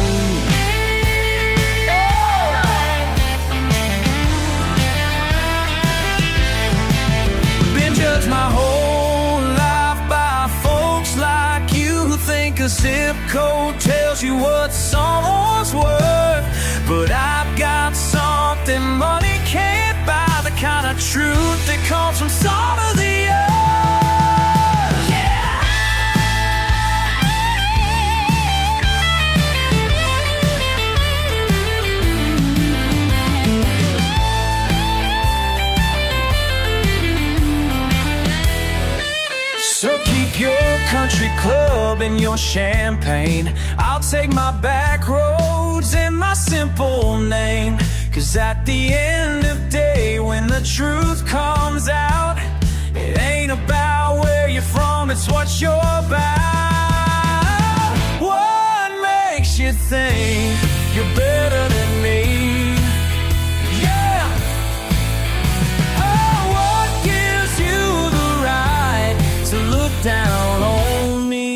been judged my whole life by folks like you who think a zip code tells you what someone's worth. But I've got something money can't buy, the kind of truth that comes from some of the earth. So keep your country club and your champagne, I'll take my back roads and my simple name. 'Cause at the end of the day, when the truth comes out, it ain't about where you're from, it's what you're about. What makes you think you're better than me? Down on me.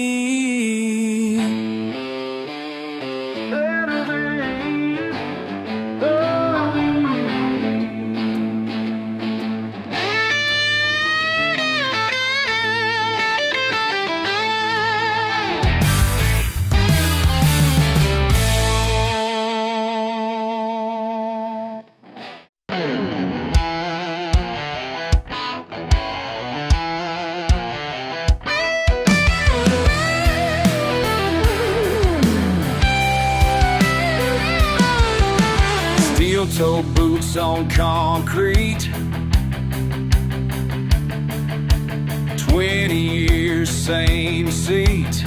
Steel-toe boots on concrete, 20 years, same seat.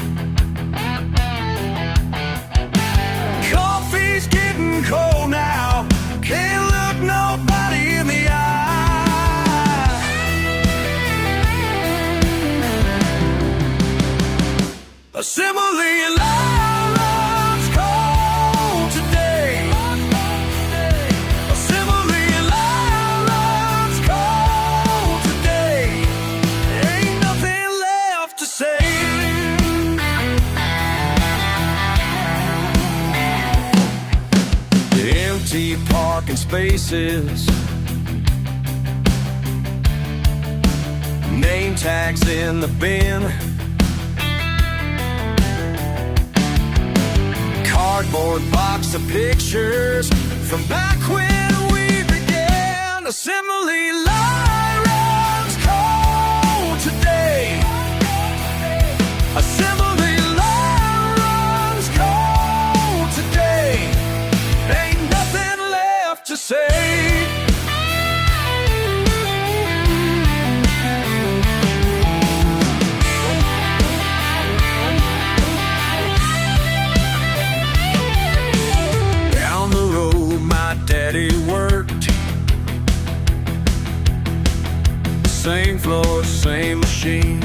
Coffee's getting cold now, can't look nobody in the eye. Assembly line runs cold today. Assembly line runs cold today. Ain't nothing left to say. Empty parking spaces, name tags in the bin, cardboard box of pictures from back when we began. Assembly line runs cold today. Assembly line runs cold today. Ain't nothing left to say. Daddy worked, same floor, same machine.